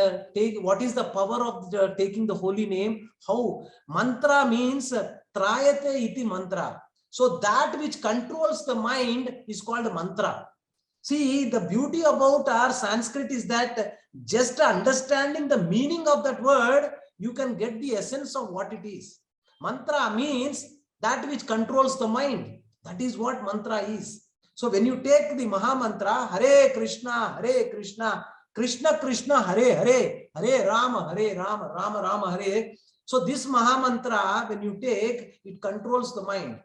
what is the power of taking the holy name. How mantra means trayate iti mantra. So that which controls the mind is called mantra. See, the beauty about our Sanskrit is that just understanding the meaning of that word, you can get the essence of what it is. Mantra means that which controls the mind. That is what mantra is. So when you take the Maha Mantra, Hare Krishna, Krishna Krishna, Hare Hare, Hare Rama, Rama Rama, Hare. So this Maha Mantra, when you take, it controls the mind.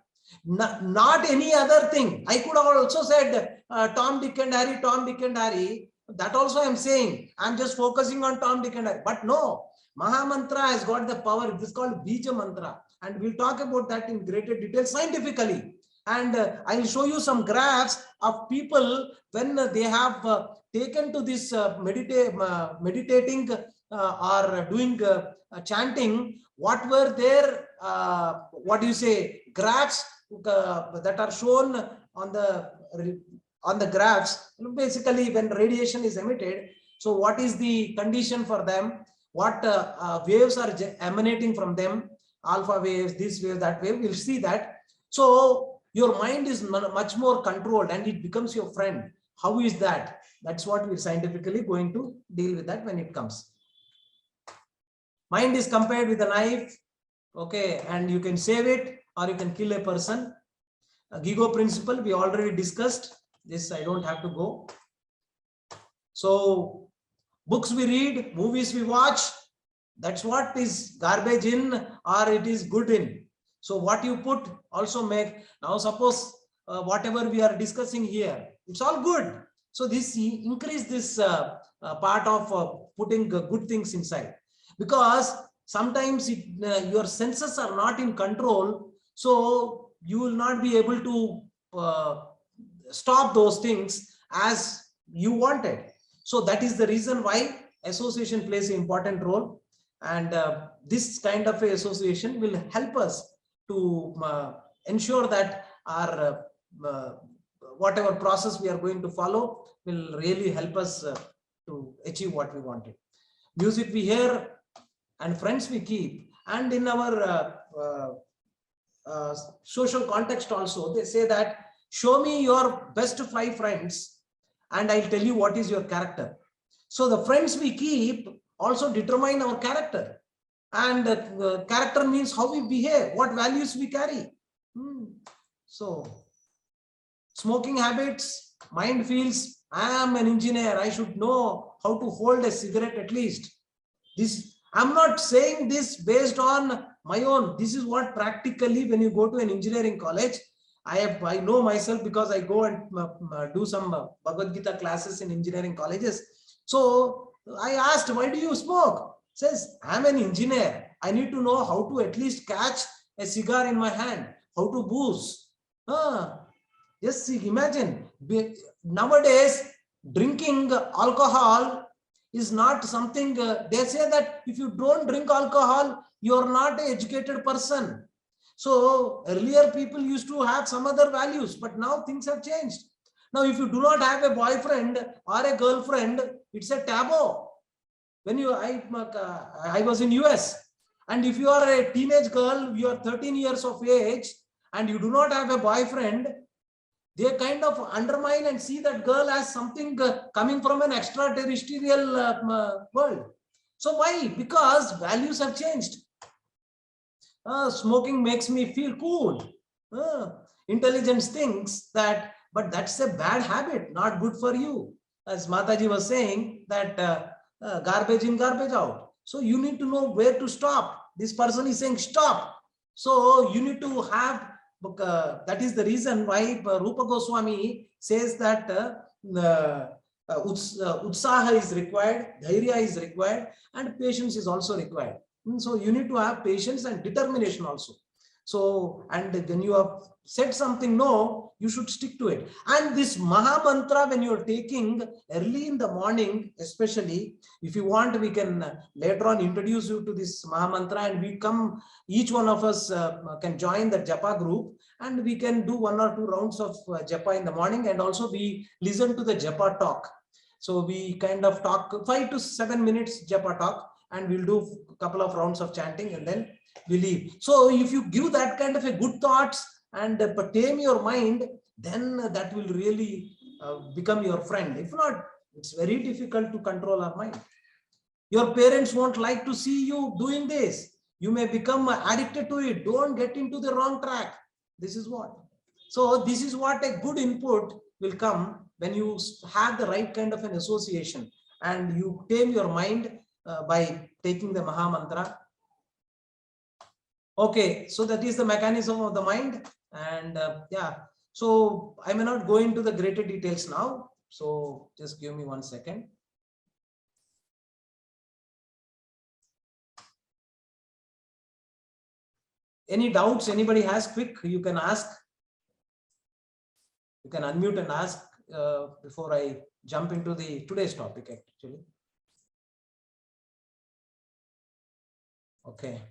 Not any other thing. I could have also said Tom, Dick and Harry, Tom, Dick and Harry. That also I am saying. I am just focusing on Tom, Dick and Harry. But no, Maha Mantra has got the power. It is called Bija Mantra. And we'll talk about that in greater detail scientifically. And I will show you some graphs of people when they have taken to this meditating or doing chanting. What were their, graphs that are shown on the graphs? Basically, when radiation is emitted, so what is the condition for them? What waves are emanating from them? Alpha waves, this wave, that wave. We'll see that. So your mind is much more controlled and it becomes your friend. How is that? That's what we're scientifically going to deal with that when it comes. Mind is compared with a knife, okay, and you can save it or you can kill a person. Gigo principle, we already discussed this. I don't have to go. So books we read, movies we watch, that's what is garbage in or it is good in. So what you put also make. Now suppose whatever we are discussing here, it's all good. So this increase this part of putting good things inside, because sometimes your senses are not in control. So you will not be able to stop those things as you wanted. So that is the reason why association plays an important role. And this kind of association will help us to ensure that our whatever process we are going to follow will really help us to achieve what we wanted. Music we hear, and friends we keep, and in our social context also, they say that show me your best 5 friends and I'll tell you what is your character. So the friends we keep also determine our character, and character means how we behave, what values we carry. So smoking habits, mind feels I am an engineer, I should know how to hold a cigarette at least. This, I'm not saying this based on my own. This is what practically, when you go to an engineering college, I know myself because I go and do some Bhagavad Gita classes in engineering colleges. So I asked, why do you smoke? Says, I'm an engineer. I need to know how to at least catch a cigar in my hand, how to booze. Just imagine, nowadays drinking alcohol is not something, they say that if you don't drink alcohol, you are not an educated person. So earlier people used to have some other values, but now things have changed. Now, if you do not have a boyfriend or a girlfriend, it's a taboo. When I was in US, and if you are a teenage girl, you are 13 years of age, and you do not have a boyfriend, they kind of undermine and see that girl as something coming from an extraterrestrial world. So why? Because values have changed. Smoking makes me feel cool. Intelligence thinks that, but that's a bad habit, not good for you. As Mataji was saying, that garbage in, garbage out. So you need to know where to stop. This person is saying stop. So you need to have, that is the reason why Rupa Goswami says that utsaha is required, dhairya is required, and patience is also required. So you need to have patience and determination also. So, and when you have said something no, you should stick to it. And this Maha Mantra, when you're taking early in the morning, especially, if you want, we can later on introduce you to this Maha Mantra, and we come, each one of us can join the Japa group, and we can do 1 or 2 rounds of Japa in the morning, and also we listen to the Japa talk. So we kind of talk 5 to 7 minutes Japa talk, and we'll do a couple of rounds of chanting, and then we leave. So if you give that kind of a good thoughts and tame your mind, then that will really become your friend. If not, it's very difficult to control our mind. Your parents won't like to see you doing this. You may become addicted to it. Don't get into the wrong track. This is what. So this is what a good input will come when you have the right kind of an association, and you tame your mind by taking the Maha Mantra. Okay, so that is the mechanism of the mind. And yeah, so I may not go into the greater details now. So just give me 1 second. Any doubts anybody has, quick, you can ask. You can unmute and ask before I jump into the today's topic actually. Okay.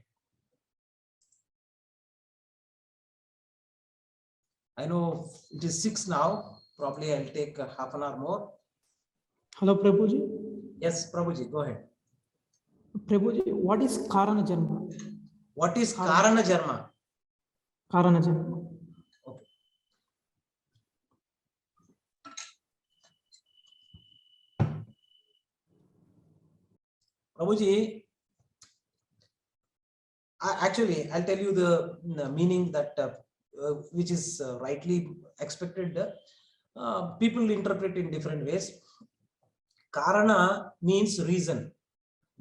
I know it is 6 now. Probably I'll take half an hour more. Hello, Prabhuji. Yes, Prabhuji, go ahead. Prabhuji, what is Karana Janma? What is Karana Janma? Karana Janma. Okay. Prabhuji, actually, I'll tell you the meaning that which is rightly expected. People interpret in different ways. Karana means reason,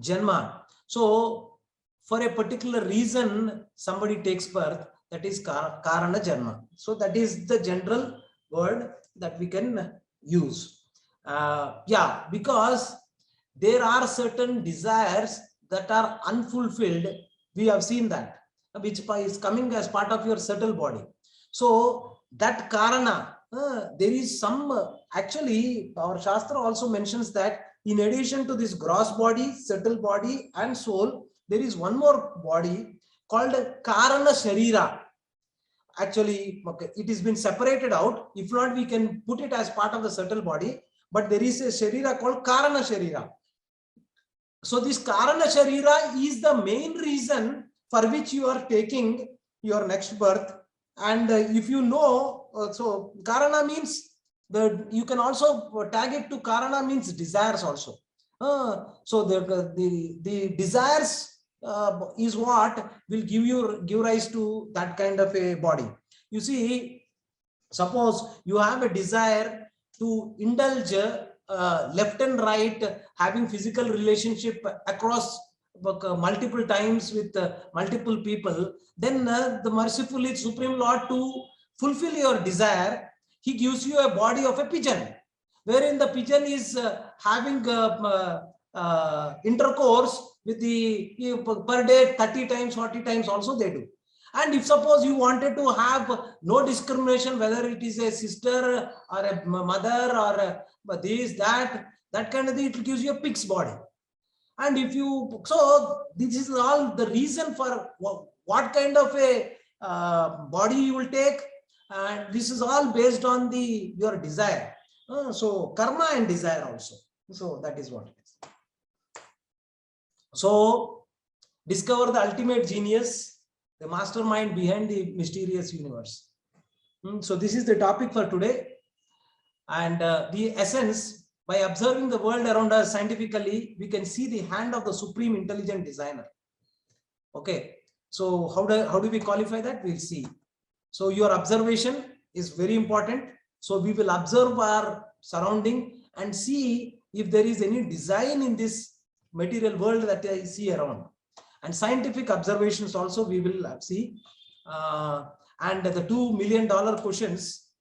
Janma. So for a particular reason, somebody takes birth, that is Karana Janma. So that is the general word that we can use. Yeah, because there are certain desires that are unfulfilled. We have seen that, which is coming as part of your subtle body. So that Karana, there is some, actually our Shastra also mentions that in addition to this gross body, subtle body and soul, there is one more body called Karana Sharira. Actually, it has been separated out. If not, we can put it as part of the subtle body, but there is a Sharira called Karana Sharira. So this Karana Sharira is the main reason for which you are taking your next birth. And if you know, so Karana means you can also tag it to Karana means desires also. So the desires is what will give rise to that kind of a body. You see, suppose you have a desire to indulge left and right, having physical relationship across multiple times with multiple people, then the mercifully Supreme Lord, to fulfill your desire, he gives you a body of a pigeon, wherein the pigeon is having intercourse with the per day 30 times, 40 times also they do. And if suppose you wanted to have no discrimination, whether it is a sister or a mother or this, that kind of thing, it gives you a pig's body. And if you, so this is all the reason for what kind of a body you will take. And this is all based on your desire. So karma and desire also. So that is what it is. So discover the ultimate genius, the mastermind behind the mysterious universe. So this is the topic for today. And the essence, by observing the world around us scientifically, we can see the hand of the supreme intelligent designer. Okay. So how do we qualify that? We'll see. So your observation is very important. So we will observe our surrounding and see if there is any design in this material world that I see around. And scientific observations also we will see. And the $2 million questions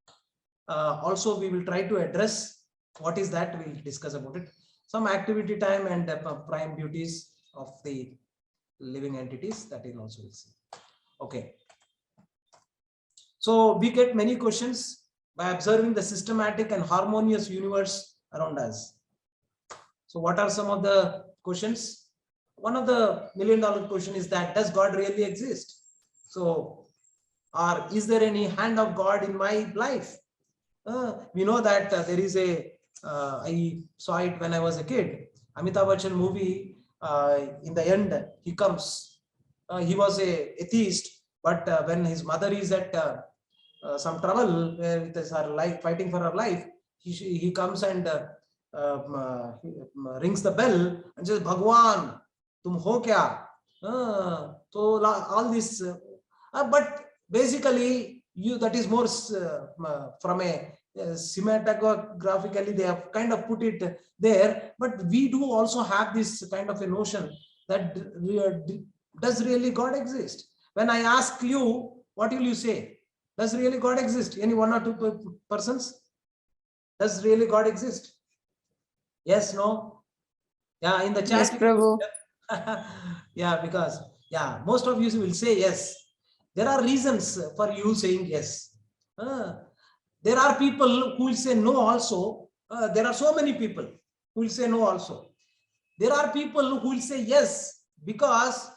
also we will try to address. What is that? We'll discuss about it. Some activity time and prime duties of the living entities, that is also we'll see. Okay. So we get many questions by observing the systematic and harmonious universe around us. So what are some of the questions? One of the $1 million question is that, does God really exist? So, or is there any hand of God in my life? We know that there is I saw it when I was a kid, Amitabh Bachchan movie. In the end, he comes, he was a atheist, but when his mother is at some trouble with her life, fighting for her life, he comes and rings the bell and says, Bhagwan, tum ho kya? So all this, but basically that is more from a cinematographically they have kind of put it there, but we do also have this kind of a notion that does really God exist? When I ask you, what will you say? Does really God exist? Any one or two persons? Does really God exist? Yes, no? Yeah, in the chat. Yes, Prabhu. Yeah, because most of you will say yes. There are reasons for you saying yes. There are people who will say no also. There are so many people who will say no also. There are people who will say yes because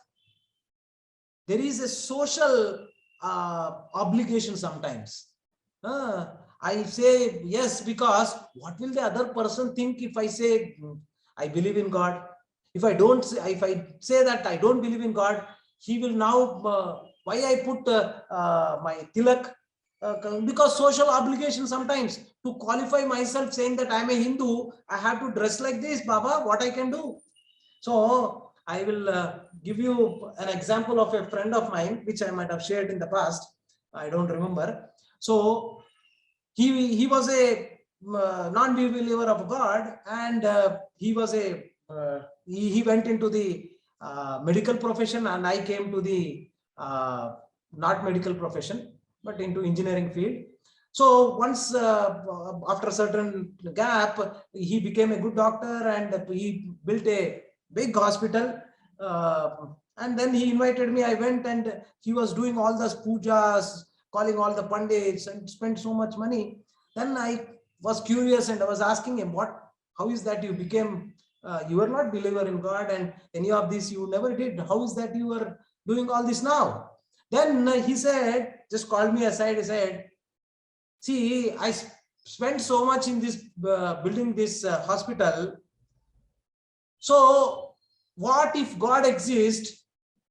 there is a social obligation sometimes. I say yes because what will the other person think if I say I believe in God? If I say that I don't believe in God, he will now why I put my tilak, because social obligation sometimes to qualify myself, saying that I'm a Hindu, I have to dress like this, Baba, what I can do. So I will give you an example of a friend of mine, which I might have shared in the past. I don't remember. So he was a non-believer of God, and he was he went into the medical profession, and I came to the not medical profession, but into engineering field. So once after a certain gap, he became a good doctor and he built a big hospital. And then he invited me. I went, and he was doing all those pujas, calling all the pandits, and spent so much money. Then I was curious and I was asking him, how is that you became, you were not believer in God and any of this you never did. How is that you are doing all this now? Then he said, just called me aside, he said, see, I spent so much in this building this hospital. So what if God exists?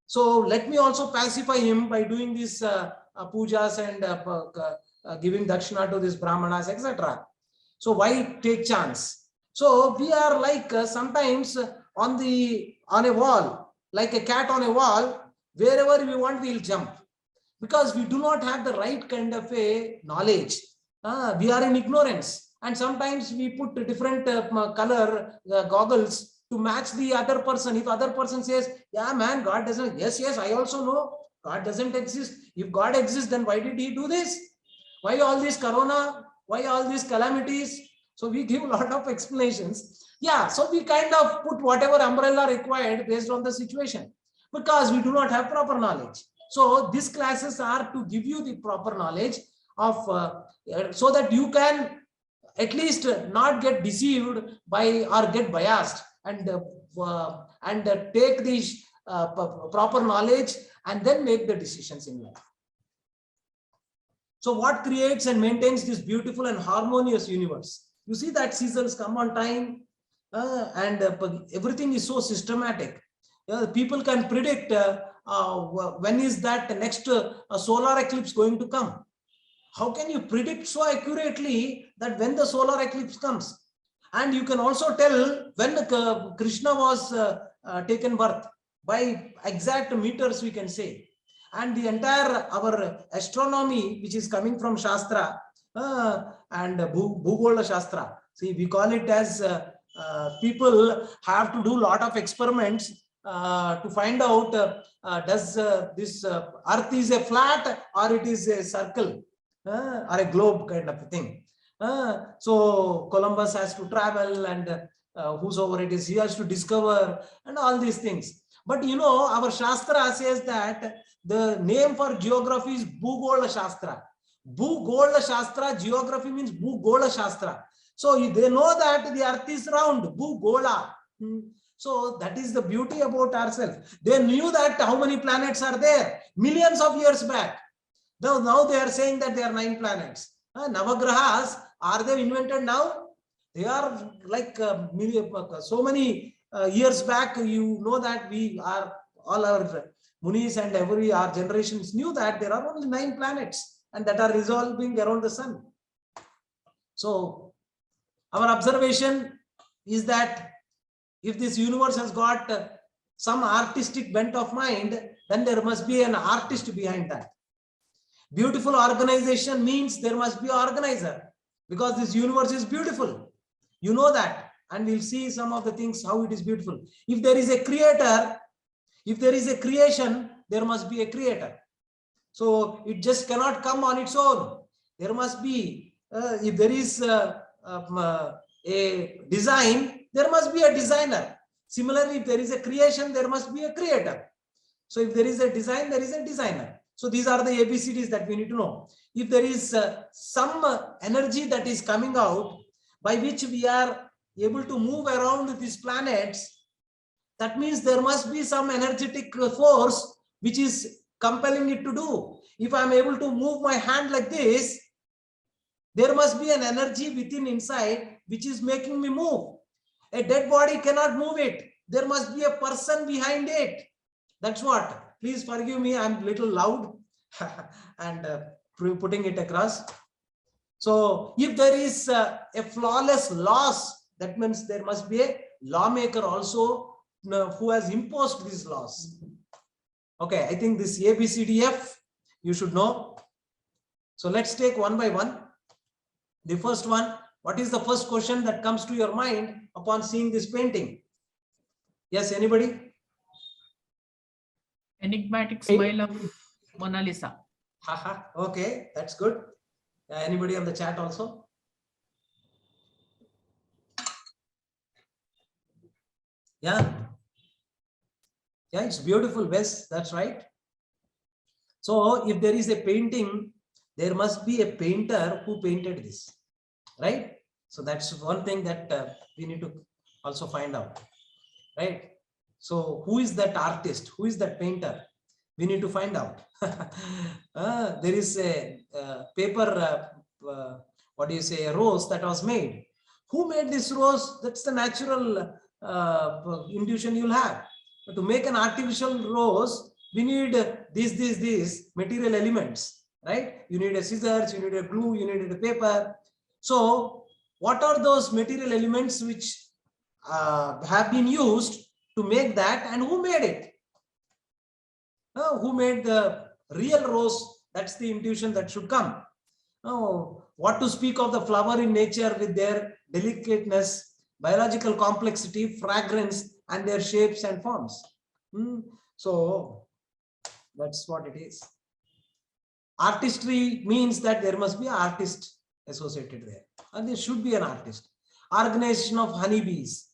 So let me also pacify him by doing these pujas and giving dakshina to these brahmanas, etc. So why take chance? So we are like sometimes on a wall, like a cat on a wall, wherever we want, we'll jump, because we do not have the right kind of a knowledge. We are in ignorance, and sometimes we put different color goggles to match the other person. If other person says, yeah man, God doesn't, yes, I also know God doesn't exist. If God exists, then why did he do this? Why all this corona? Why all these calamities? So we give a lot of explanations. Yeah, so we kind of put whatever umbrella required based on the situation, because we do not have proper knowledge. So these classes are to give you the proper knowledge of so that you can at least not get deceived by or get biased, and take the proper knowledge and then make the decisions in life. So what creates and maintains this beautiful and harmonious universe? You see that seasons come on time, and everything is so systematic. People can predict when is that next solar eclipse going to come. How can you predict so accurately that when the solar eclipse comes? And you can also tell when Krishna was taken birth by exact meters, we can say. And the entire our astronomy, which is coming from Shastra and Bhugola Shastra. See, we call it as people have to do a lot of experiments to find out does this earth is a flat or it is a circle or a globe kind of a thing. So Columbus has to travel, and whosoever it is, he has to discover, and all these things. But you know, our Shastra says that the name for geography is Bhugola Shastra. Bhugola Shastra, geography means Bhugola Shastra. So they know that the earth is round, Bhugola. So that is the beauty about ourselves. They knew that how many planets are there millions of years back. Now they are saying that there are 9 planets. Navagrahas, are they invented now? They are like so many years back. You know that we are, all our Munis and our generations knew that there are only 9 planets and that are revolving around the sun. So our observation is that if this universe has got some artistic bent of mind, then there must be an artist behind that. Beautiful organization means there must be an organizer, because this universe is beautiful. You know that, and we'll see some of the things how it is beautiful. If there is a creator, if there is a creation, there must be a creator. So it just cannot come on its own. There must be, if there is a design, there must be a designer. Similarly, if there is a creation, there must be a creator. So if there is a design, there is a designer. So these are the ABCDs that we need to know. If there is some energy that is coming out by which we are able to move around these planets, that means there must be some energetic force which is compelling it to do. If I am able to move my hand like this, there must be an energy within inside which is making me move. A dead body cannot move it. There must be a person behind it. That's what. Please forgive me, I'm a little loud and putting it across. So if there is a flawless laws, that means there must be a lawmaker also who has imposed these laws. Okay, I think this ABCDF you should know. So let's take one by one. The first one, what is the first question that comes to your mind upon seeing this painting? Yes, anybody? Enigmatic smile of Mona Lisa. Haha, okay, that's good. Anybody on the chat also? Yeah. Yeah, it's beautiful, Wes. That's right. So if there is a painting, there must be a painter who painted this, right? So that's one thing that we need to also find out, right? So who is that artist? Who is that painter? We need to find out. There is a paper, what do you say, a rose that was made. Who made this rose? That's the natural intuition you'll have. To make an artificial rose, we need these material elements, right? You need a scissors, you need a glue, you need a paper. So what are those material elements which have been used to make that, and who made it? Who made the real rose? That's the intuition that should come. What to speak of the flower in nature with their delicateness, biological complexity, fragrance, and their shapes and forms. So that's what it is. Artistry means that there must be an artist associated there, and there should be an artist. Organization of honeybees.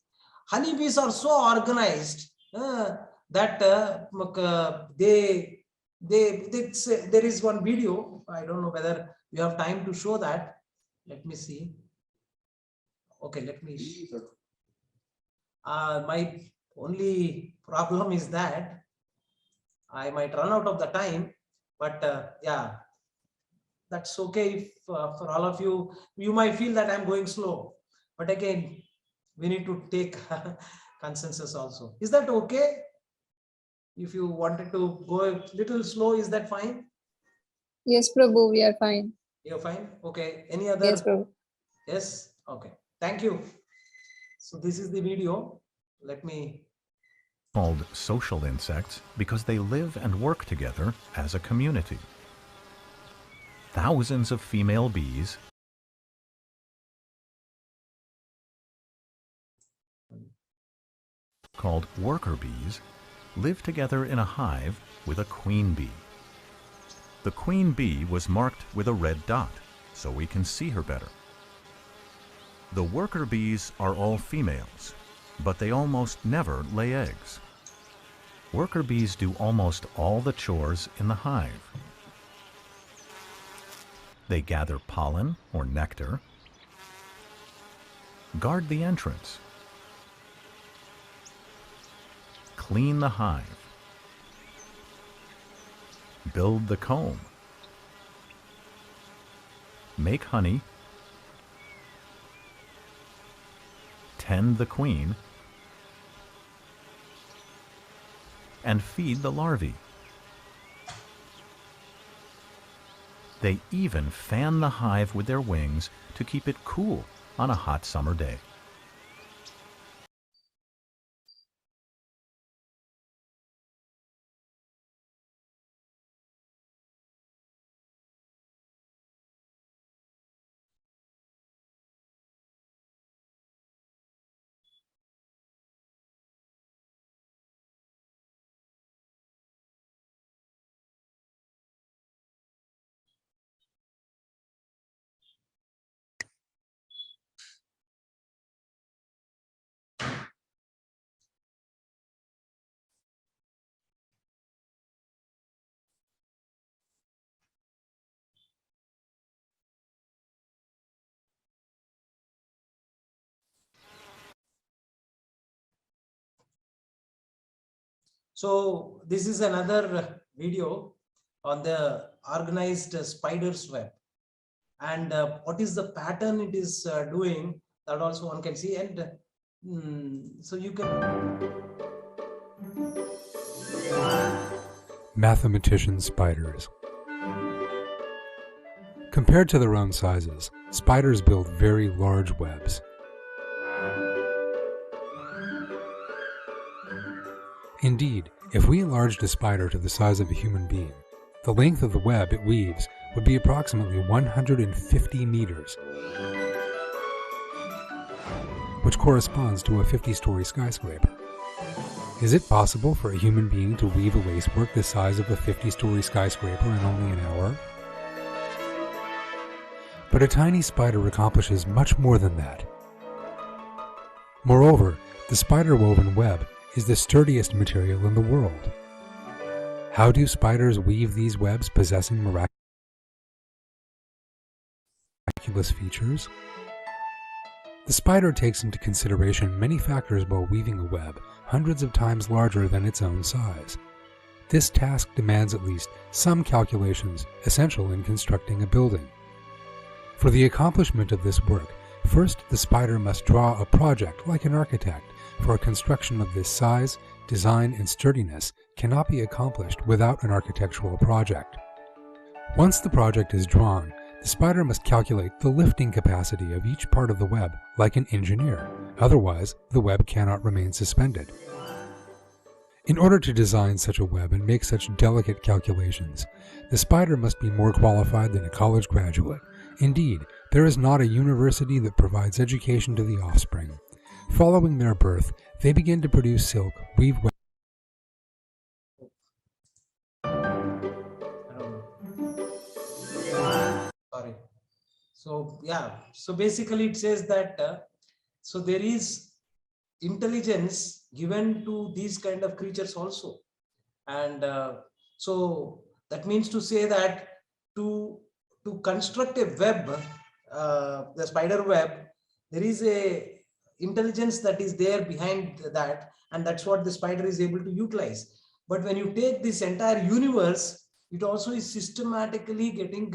Honeybees are so organized that there is one video. I don't know whether you have time to show that. Let me see. Okay, let me. My only problem is that I might run out of the time, but yeah, that's okay. If for all of you, you might feel that I'm going slow, but again, we need to take consensus also. Is that okay? If you wanted to go a little slow, is that fine? Yes, Prabhu, we are fine. You're fine? Okay. Any other? Yes, Prabhu. Yes? Okay. Thank you. So this is the video. Let me. Called social insects because they live and work together as a community. Thousands of female bees called worker bees live together in a hive with a queen bee. The queen bee was marked with a red dot so we can see her better. The worker bees are all females, but they almost never lay eggs. Worker bees do almost all the chores in the hive. They gather pollen or nectar, guard the entrance, clean the hive, build the comb, make honey, tend the queen, and feed the larvae. They even fan the hive with their wings to keep it cool on a hot summer day. So this is another video on the organized spider's web, and what is the pattern it is doing, that also one can see. And so you can. Mathematician spiders. Compared to their own sizes, spiders build very large webs. Indeed, if we enlarged a spider to the size of a human being, the length of the web it weaves would be approximately 150 meters, which corresponds to a 50-story skyscraper. Is it possible for a human being to weave a lacework the size of a 50-story skyscraper in only an hour? But a tiny spider accomplishes much more than that. Moreover, the spider-woven web is the sturdiest material in the world. How do spiders weave these webs possessing miraculous features? The spider takes into consideration many factors while weaving a web hundreds of times larger than its own size. This task demands at least some calculations essential in constructing a building. For the accomplishment of this work, first the spider must draw a project like an architect for a construction of this size, design, and sturdiness cannot be accomplished without an architectural project. Once the project is drawn, the spider must calculate the lifting capacity of each part of the web like an engineer, otherwise the web cannot remain suspended. In order to design such a web and make such delicate calculations, the spider must be more qualified than a college graduate. Indeed, there is not a university that provides education to the offspring. Following their birth, they begin to produce silk, weave web. Sorry. So yeah, so basically it says that so there is intelligence given to these kind of creatures also, and so that means to say that to construct a web, the spider web, there is a intelligence that is there behind that, and that's what the spider is able to utilize. But when you take this entire universe, it also is systematically getting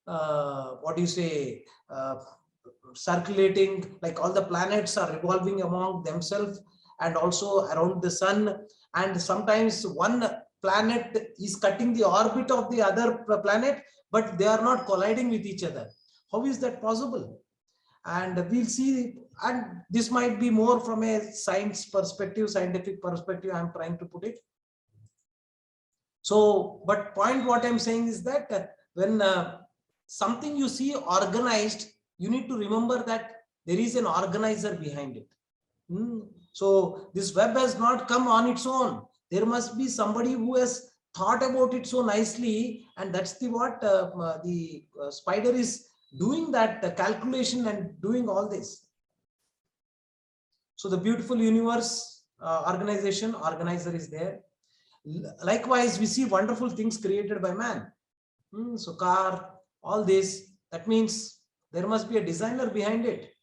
what do you say, circulating, like all the planets are revolving among themselves and also around the sun, and sometimes one planet is cutting the orbit of the other planet, but they are not colliding with each other. How is that possible? And we'll see, and this might be more from a science perspective, scientific perspective, I'm trying to put it. So, but point what I'm saying is that when something you see organized, you need to remember that there is an organizer behind it. So this web has not come on its own. There must be somebody who has thought about it so nicely, and that's the what the spider is doing, that calculation and doing all this. So the beautiful universe organizer is there. Likewise, we see wonderful things created by man. So car, all this, that means there must be a designer behind it.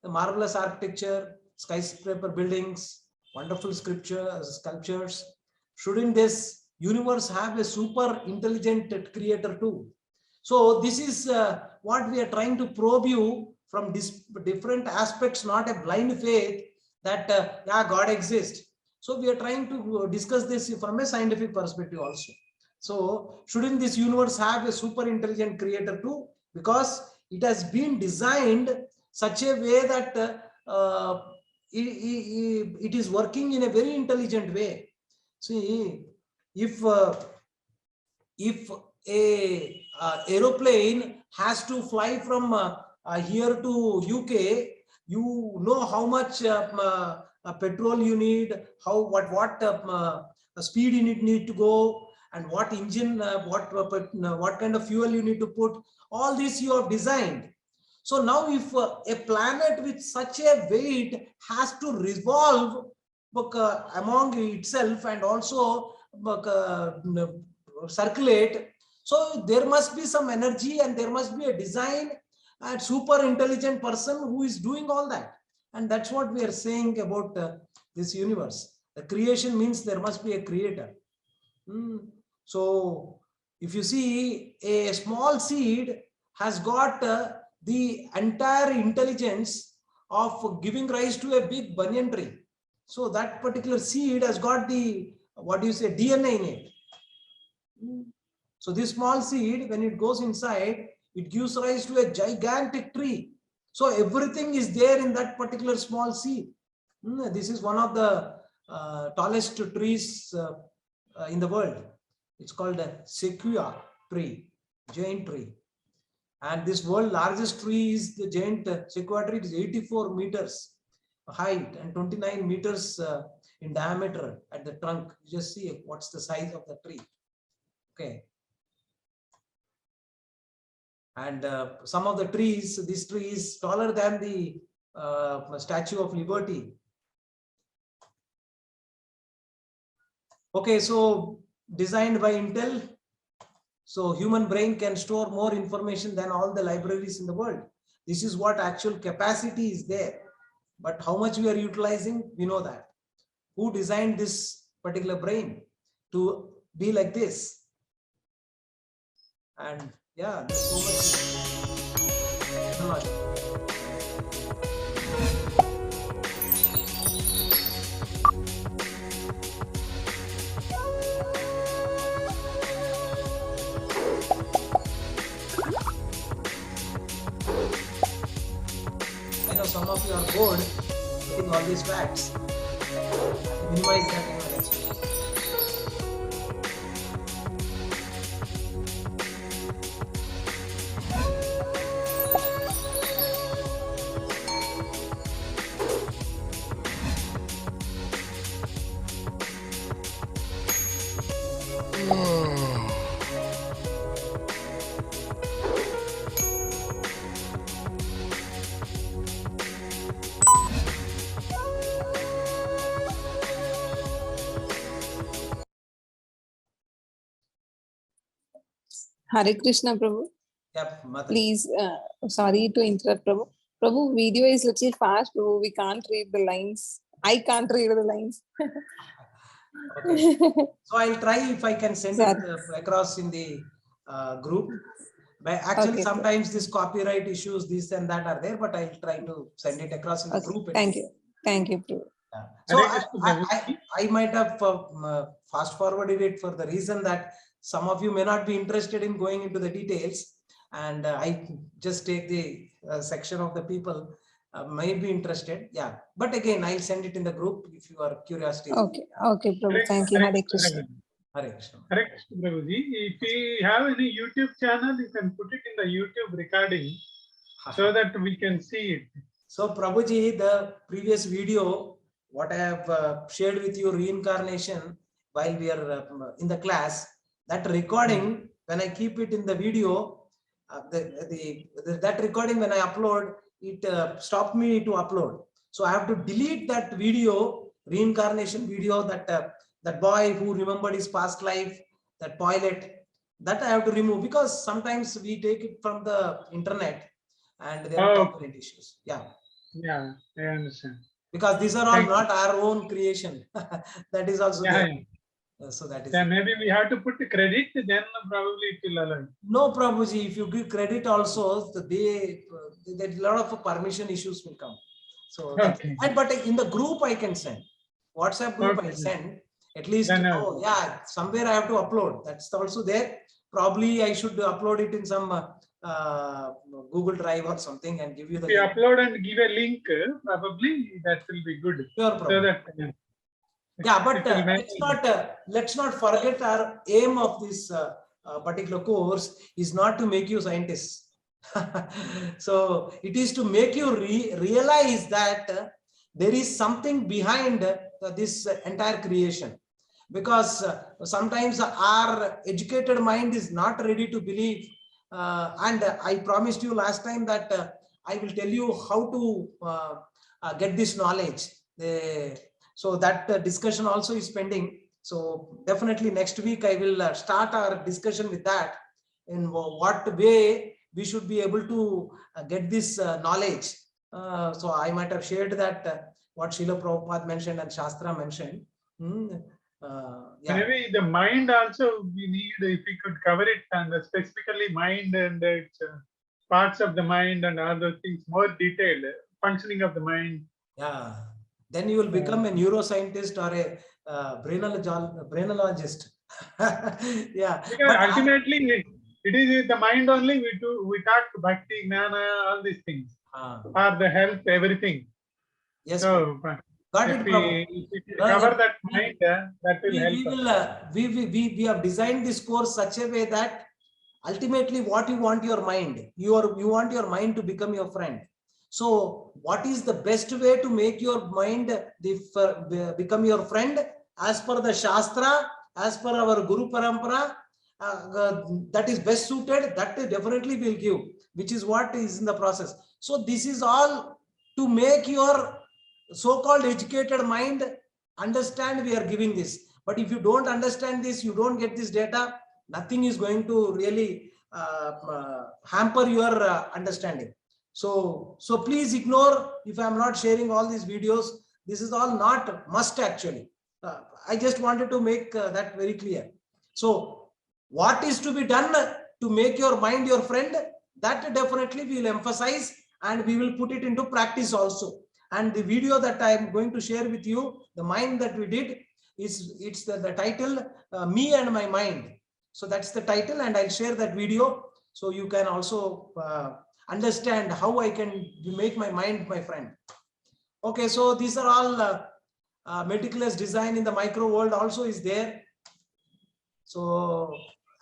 The marvelous architecture, skyscraper buildings, wonderful sculptures. Shouldn't this universe have a super intelligent creator too? So this is what we are trying to probe you from different aspects, not a blind faith that yeah, God exists. So we are trying to discuss this from a scientific perspective also. So shouldn't this universe have a super intelligent creator too? Because it has been designed such a way that it is working in a very intelligent way. See, if a aeroplane has to fly from here to UK, you know how much petrol you need, what speed you need to go, and what engine, what kind of fuel you need to put. All this you have designed. So now if a planet with such a weight has to revolve among itself and also circulate, so there must be some energy and there must be a design and super intelligent person who is doing all that. And that's what we are saying about this universe. The creation means there must be a creator. So if you see, a small seed has got the entire intelligence of giving rise to a big banyan tree. So that particular seed has got the, what do you say, DNA in it. So this small seed, when it goes inside, it gives rise to a gigantic tree. So everything is there in that particular small seed. This is one of the tallest trees in the world. It's called a sequoia tree, giant tree. And this world largest tree is the giant sequoia tree. It is 84 meters height and 29 meters in diameter at the trunk. You just see what's the size of the tree. Okay. And some of the trees, this tree is taller than the Statue of Liberty. Okay, so designed by Intel. So human brain can store more information than all the libraries in the world. This is what actual capacity is there. But how much we are utilizing, we know that. Who designed this particular brain to be like this? And yeah, there's so much. some of you are bored getting all these facts. Minimize that energy. Hare Krishna, Prabhu. Yep, Mataji. Please, sorry to interrupt, Prabhu. Prabhu, video is little fast, Prabhu. We can't read the lines. I can't read the lines. Okay. So I'll try if I can send it Sir. across in the group. But actually, Okay, sir. sometimes these copyright issues, this and that are there, but I'll try to send it across in the Okay, group. thank you. Thank you, Prabhu. Yeah. So Hare Krishna, I might have fast forwarded it for the reason that some of you may not be interested in going into the details, and I just take the section of the people may be interested. Yeah, but again, I'll send it in the group if you are curious. Okay, okay, Prabhu. Thank you. Hare Krishna. Hare Krishna. Hare Krishna, Prabhuji. If you have any YouTube channel, you can put it in the YouTube recording so that we can see it. So Prabhuji, the previous video, what I have shared with you, reincarnation, while we are in the class, that recording, when I keep it in the video, that recording when I upload, it stopped me to upload. So I have to delete that video, reincarnation video, that boy who remembered his past life, that pilot, that I have to remove, because sometimes we take it from the internet and there are copyright issues. Yeah. Yeah, I understand. Because these are all Thank you. not our own creation. That is also Yeah, there. yeah. So that is Yeah, maybe we have to put the credit, then probably it will allow. no, Prabhuji. If you give credit also, a lot of permission issues will come. So Okay. but in the group I can send. WhatsApp group Okay. I send. At least, Then, oh yeah, somewhere I have to upload. That's also there. Probably I should upload it in some Google Drive or something and give you the If you link. upload and give a link, probably that will be good. Sure, So Prabhu. that Yeah, but it will let's not forget our aim of this particular course is not to make you scientists. So it is to make you realize that there is something behind this entire creation, because sometimes our educated mind is not ready to believe. And I promised you last time that I will tell you how to get this knowledge. So that discussion also is pending. So definitely next week I will start our discussion with that, in what way we should be able to get this knowledge. So I might have shared that what Srila Prabhupada mentioned and Shastra mentioned. Yeah. maybe the mind also we need, if we could cover it, and specifically mind and its parts of the mind and other things more detailed, functioning of the mind. Yeah. Then you will become a neuroscientist or a brainologist. Yeah. Because But ultimately it is the mind only. We talk bhakti, gnana, all these things, for the health, everything. Yes. So Got if it, we, Prabhu. if we cover that mind, that will help us. We have designed this course such a way that ultimately what you want your mind, you want your mind to become your friend. So what is the best way to make your mind become your friend? As per the Shastra, as per our Guru Parampara, that is best suited, that definitely will give, which is what is in the process. So this is all to make your so-called educated mind understand we are giving this. But if you don't understand this, you don't get this data, nothing is going to really hamper your understanding. So please ignore if I'm not sharing all these videos. This is all not must actually. I just wanted to make that very clear. So what is to be done to make your mind your friend, that definitely we will emphasize, and we will put it into practice also. And the video that I am going to share with you, the mind that we did, it's the title, Me and My Mind. So that's the title, and I'll share that video. So you can also, understand how I can make my mind my friend. Okay, so these are all meticulous design in the micro world also is there. So,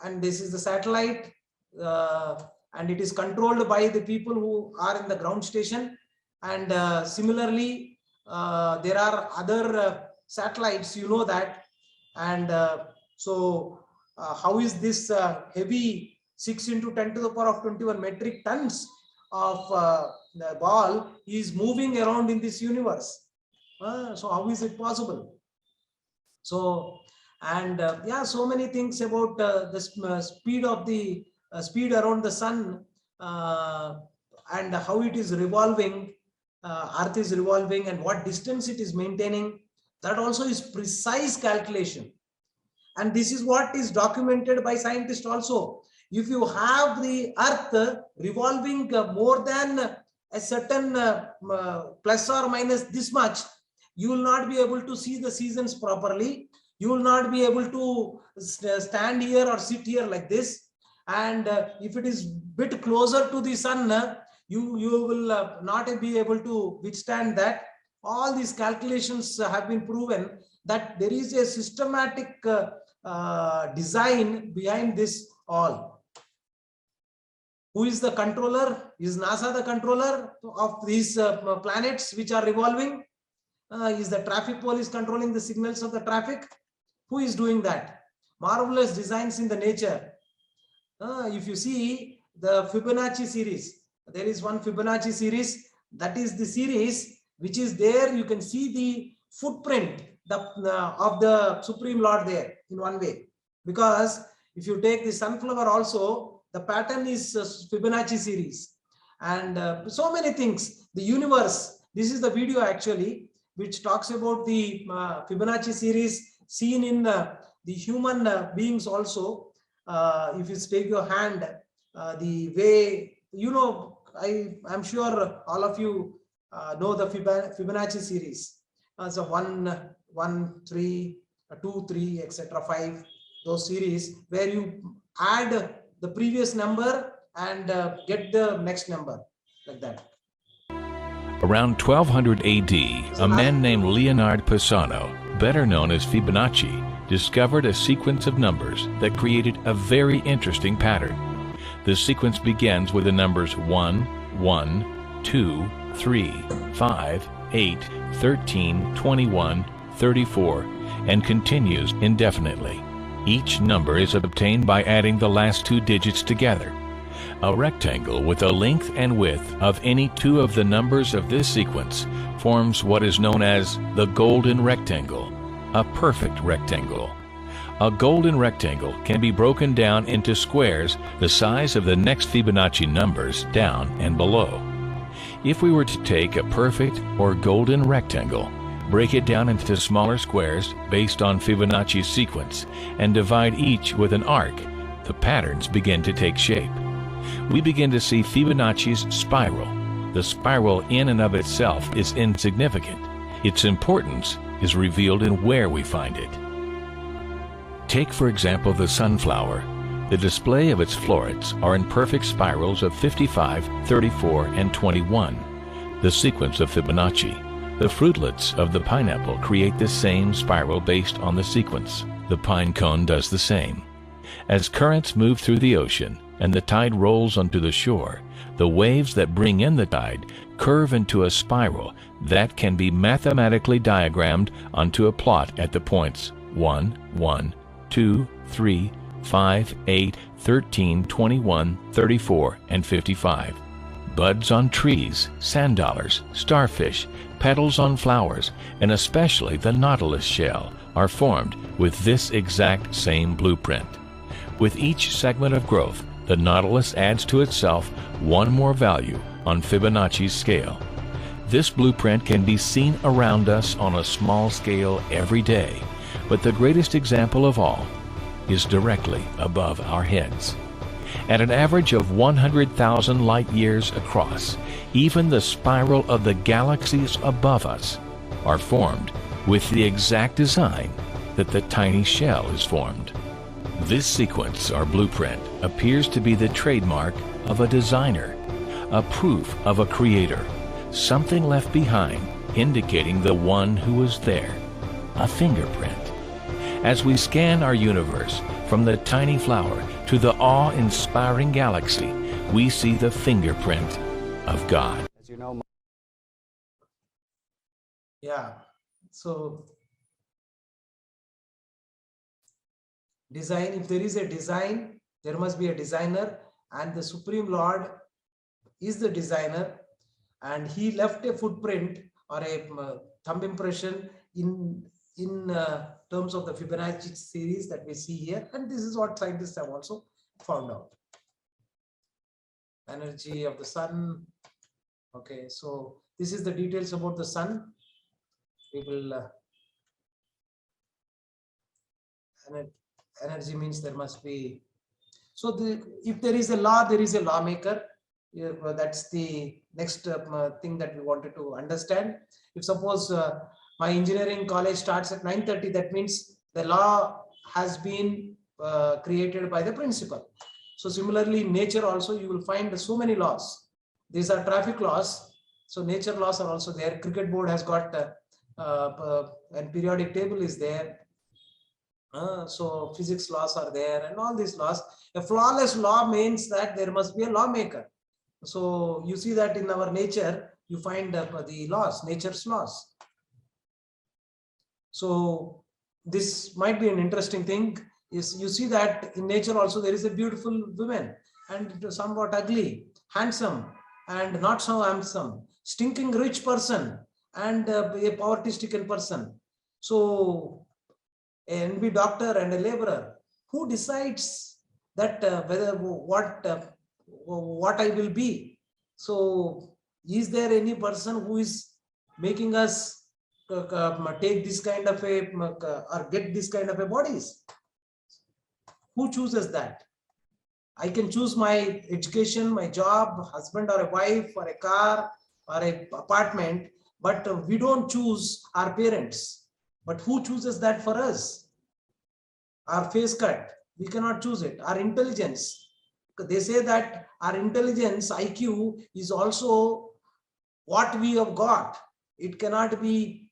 and this is the satellite, and it is controlled by the people who are in the ground station. And similarly, there are other satellites, you know that. And so how is this heavy 6 into 10 to the power of 21 metric tons of the ball is moving around in this universe? So how is it possible? So, and yeah, so many things about the speed of the speed around the sun, and how it is revolving, Earth is revolving, and what distance it is maintaining. That also is precise calculation. And this is what is documented by scientists also. If you have the Earth revolving more than a certain plus or minus this much, you will not be able to see the seasons properly. You will not be able to stand here or sit here like this. And if it is bit closer to the sun, you will not be able to withstand that. All these calculations have been proven that there is a systematic design behind this all. Who is the controller? Is NASA the controller of these planets which are revolving? Is the traffic police controlling the signals of the traffic? Who is doing that? Marvelous designs in the nature. If you see the Fibonacci series, there is one Fibonacci series. That is the series which is there. You can see the footprint of the Supreme Lord there in one way. Because if you take the sunflower also, the pattern is Fibonacci series. And so many things. The universe, this is the video actually, which talks about the Fibonacci series seen in the human beings also. If you take your hand, the way, you know, I'm sure all of you know the Fibonacci series. So 1, 1, 3, 2, 3, etc. 5, those series where you add the previous number and get the next number, like that. Around 1200 AD, a man named Leonard Pisano, better known as Fibonacci, discovered a sequence of numbers that created a very interesting pattern. The sequence begins with the numbers 1, 1, 2, 3, 5, 8, 13, 21, 34, and continues indefinitely. Each number is obtained by adding the last 2 digits together. A rectangle with a length and width of any 2 of the numbers of this sequence forms what is known as the golden rectangle, a perfect rectangle. A golden rectangle can be broken down into squares the size of the next Fibonacci numbers down and below. If we were to take a perfect or golden rectangle, break it down into smaller squares based on Fibonacci's sequence, and divide each with an arc, the patterns begin to take shape. We begin to see Fibonacci's spiral. The spiral in and of itself is insignificant. Its importance is revealed in where we find it. Take, for example, the sunflower. The display of its florets are in perfect spirals of 55, 34, and 21, the sequence of Fibonacci. The fruitlets of the pineapple create the same spiral based on the sequence. The pine cone does the same. As currents move through the ocean and the tide rolls onto the shore, the waves that bring in the tide curve into a spiral that can be mathematically diagrammed onto a plot at the points 1, 1, 2, 3, 5, 8, 13, 21, 34, and 55. Buds on trees, sand dollars, starfish, petals on flowers, and especially the nautilus shell are formed with this exact same blueprint. With each segment of growth, the nautilus adds to itself one more value on Fibonacci's scale. This blueprint can be seen around us on a small scale every day, but the greatest example of all is directly above our heads. At an average of 100,000 light years across, even the spiral of the galaxies above us are formed with the exact design that the tiny shell is formed. This sequence or blueprint appears to be the trademark of a designer, a proof of a creator, something left behind indicating the one who was there, a fingerprint. As we scan our universe from the tiny flower to the awe-inspiring galaxy, we see the fingerprint of God. As you know, Yeah. So design, if there is a design, there must be a designer, and the Supreme Lord is the designer, and he left a footprint or a thumb impression in terms of the Fibonacci series that we see here, and this is what scientists have also found out. Energy of the sun. Okay, so this is the details about the sun. We will energy means there must be, so if there is a law, there is a lawmaker. That's the next thing that we wanted to understand. If suppose my engineering college starts at 9:30, that means the law has been created by the principal. So similarly in nature also you will find so many laws. These are traffic laws, so nature laws are also there. Cricket board has got and periodic table is there. So physics laws are there and all these laws. A flawless law means that there must be a lawmaker. So you see that in our nature, you find the laws, nature's laws. So this might be an interesting thing. Is you see that in nature also there is a beautiful woman and somewhat ugly, handsome and not so handsome, stinking rich person and a poverty-stricken person. So an NB doctor and a laborer, who decides that whether what I will be? So is there any person who is making us take this kind of a or get this kind of a bodies? Who chooses that? I can choose my education, my job, husband or a wife, or a car or a apartment, but we don't choose our parents. But who chooses that for us? Our face cut, we cannot choose it. Our intelligence, they say that our intelligence, IQ, is also what we have got. It cannot be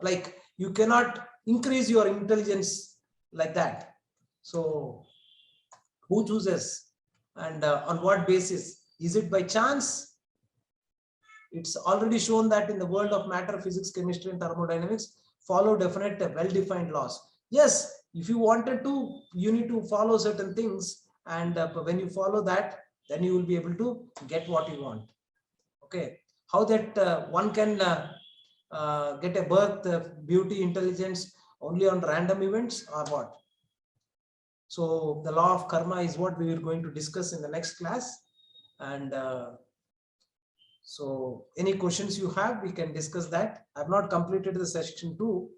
like you cannot increase your intelligence like that. So who chooses and on what basis? Is it by chance? It's already shown that in the world of matter, physics, chemistry, and thermodynamics follow definite well-defined laws. Yes, if you wanted to, you need to follow certain things, and when you follow that, then you will be able to get what you want. Okay, how that one can get a birth, beauty, intelligence only on random events or what? So the law of karma is what we are going to discuss in the next class. And so any questions you have, we can discuss that. I have not completed the session 2.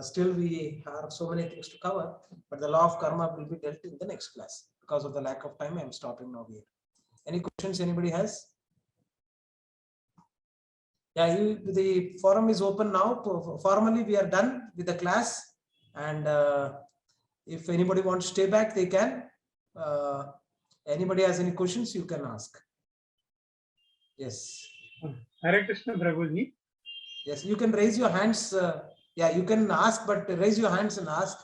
Still we have so many things to cover, but the law of karma will be dealt in the next class. Because of the lack of time, I am stopping now here. Any questions anybody has? Yeah, the forum is open now. Formally, we are done with the class. And if anybody wants to stay back, they can. Anybody has any questions, you can ask. Yes. Hare Krishna, Prabhuji. Yes, you can raise your hands. Yeah, you can ask, but raise your hands and ask.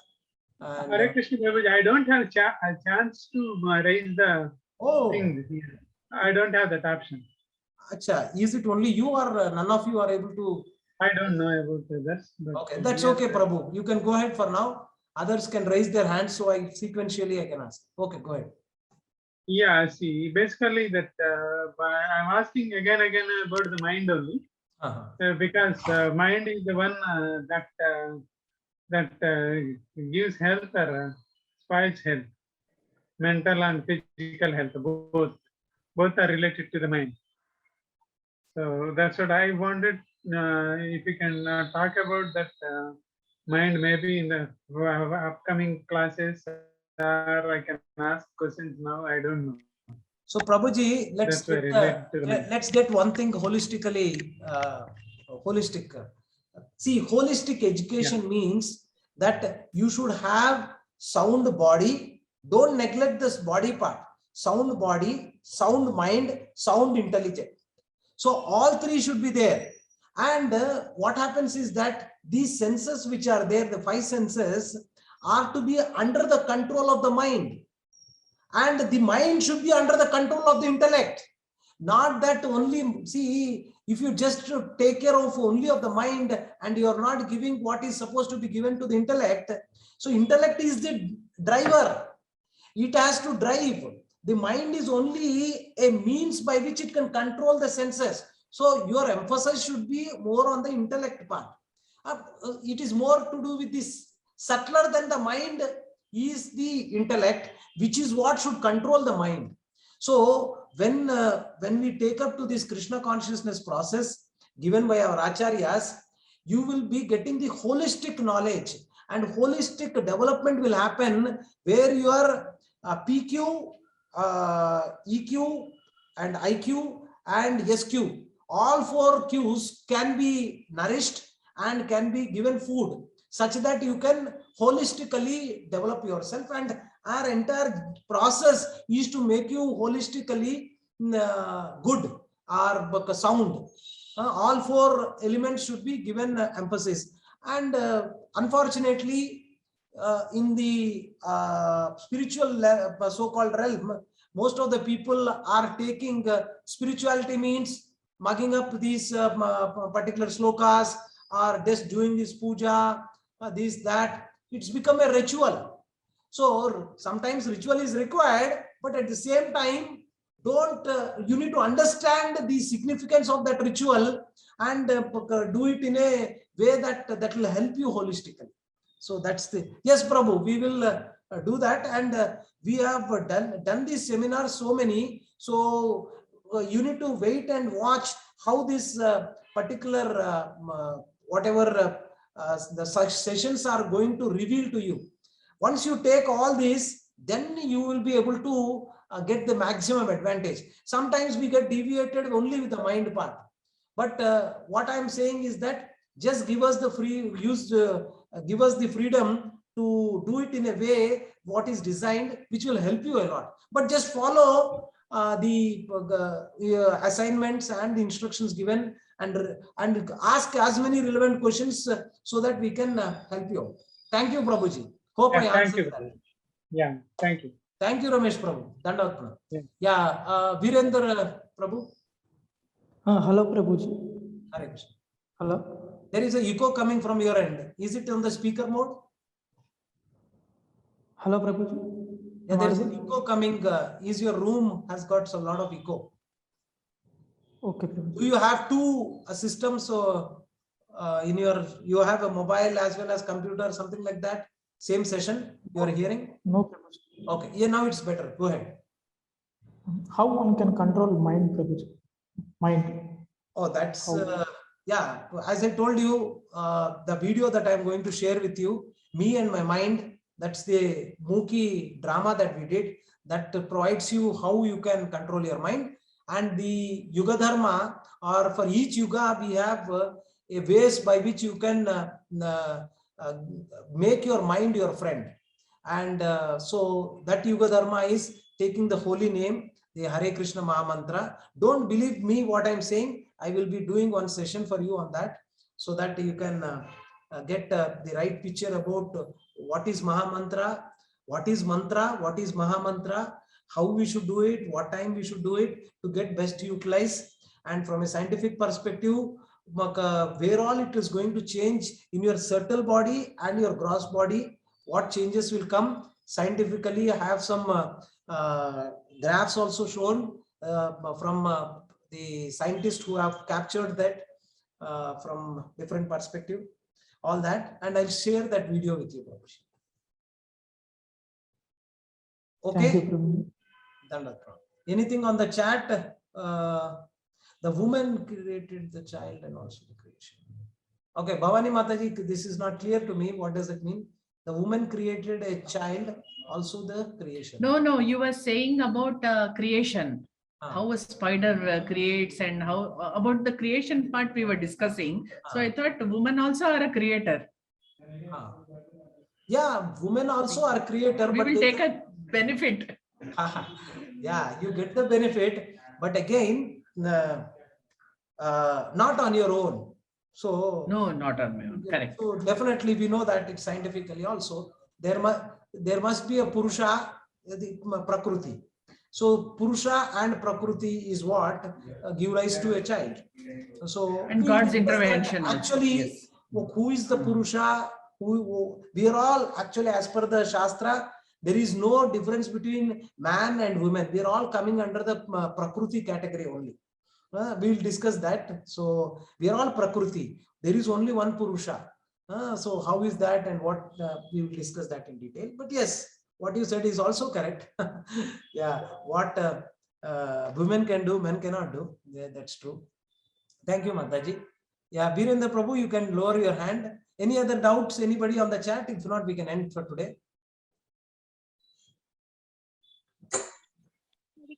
And, Hare Krishna, Prabhuji. I don't have a chance to raise the thing here. I don't have that option. Acha, is it only you or none of you are able to? I don't know about this. Okay, that's okay, Prabhu. You can go ahead for now. Others can raise their hands, so I sequentially I can ask. Okay, go ahead. Yeah, see, basically that I'm asking again about the mind only, because mind is the one that gives health or spoils health, mental and physical health. Both are related to the mind. So that's what I wanted. If you can talk about that mind, maybe in the upcoming classes. I can ask questions now. I don't know. So Prabhuji, let's get one thing holistically. Holistic. See, holistic education means that you should have sound body. Don't neglect this body part. sound body, sound mind, sound intelligence. So all three should be there. And what happens is that these senses which are there, the 5 senses, are to be under the control of the mind. And the mind should be under the control of the intellect. Not that only, see, if you just take care of only of the mind and you are not giving what is supposed to be given to the intellect. So intellect is the driver. It has to drive. The mind is only a means by which it can control the senses. So your emphasis should be more on the intellect part. It is more to do with this. Subtler than the mind is the intellect, which is what should control the mind. So when we take up to this Krishna consciousness process given by our acharyas, you will be getting the holistic knowledge, and holistic development will happen where your PQ, EQ and IQ and SQ, all 4 Qs can be nourished and can be given food such that you can holistically develop yourself. And our entire process is to make you holistically good or sound. All 4 elements should be given emphasis. And unfortunately, in the spiritual so-called realm, most of the people are taking spirituality means mugging up these particular slokas, or just doing this puja, this, that. It's become a ritual. So sometimes ritual is required, but at the same time, you need to understand the significance of that ritual and do it in a way that will help you holistically. So that's the, yes, Prabhu, we will do that. And we have done these seminars so many. So you need to wait and watch how this particular whatever the such sessions are going to reveal to you. Once you take all this, then you will be able to get the maximum advantage. Sometimes we get deviated only with the mind part. But what I am saying is that just give us the free use, give us the freedom to do it in a way what is designed, which will help you a lot. But just follow the assignments and the instructions given, and ask as many relevant questions so that we can help you. Thank you, Prabhuji. Hope I answered that. Yeah, thank you. Thank you, Ramesh Prabhu. Dandavat Prabhu. Yeah. Yeah, Virendra Prabhu. Hello, Prabhuji. Hare Krishna. Hello. There is an echo coming from your end. Is it on the speaker mode? Hello, Prabhuji. Yeah, there is an echo coming. Is your room has got a lot of echo? Okay, Prabhuji. Do you have 2 systems? So in your, you have a mobile as well as computer, something like that? Same session you are hearing? No, Prabhuji. Okay. Yeah, now it's better. Go ahead. How one can control mind, Prabhuji? Mind. Oh, that's yeah. As I told you, the video that I'm going to share with you, Me and My Mind, that's the Mookie drama that we did, that provides you how you can control your mind. And the Yuga Dharma, or for each Yuga, we have a ways by which you can make your mind your friend. And so that Yuga Dharma is taking the holy name, the Hare Krishna Maha Mantra. Don't believe me what I'm saying. I will be doing one session for you on that, so that you can get the right picture about what is Maha Mantra, what is Mantra, what is Maha Mantra, how we should do it, what time we should do it to get best utilized. And from a scientific perspective, where all it is going to change in your subtle body and your gross body, what changes will come. Scientifically, I have some graphs also shown from the scientists who have captured that from different perspective, all that, and I'll share that video with you, Prabhuji. Okay. Anything on the chat? The woman created the child and also the creation. Okay, Bhavani Mataji, this is not clear to me. What does it mean? The woman created a child, also the creation. No, you were saying about creation. How a spider creates, and how about the creation part we were discussing. So I thought women also are a creator. Yeah, women also are creator. We but will take a benefit. Yeah, you get the benefit, but again, not on your own. So No, not on my own. Correct. So definitely we know that it's scientifically also there must be a Purusha, the Prakriti. So Purusha and Prakriti is what give rise to a child. So And God's intervention also, actually, yes. who is the Purusha? We are all actually, as per the Shastra, there is no difference between man and woman. We are all coming under the Prakriti category only. We'll discuss that. So we are all Prakriti. There is only one Purusha. So how is that, and what we will discuss that in detail. But yes, what you said is also correct. Yeah, what women can do, men cannot do. Yeah, that's true. Thank you, Mataji. Yeah, Virendra Prabhu, you can lower your hand. Any other doubts? Anybody on the chat? If not, we can end for today.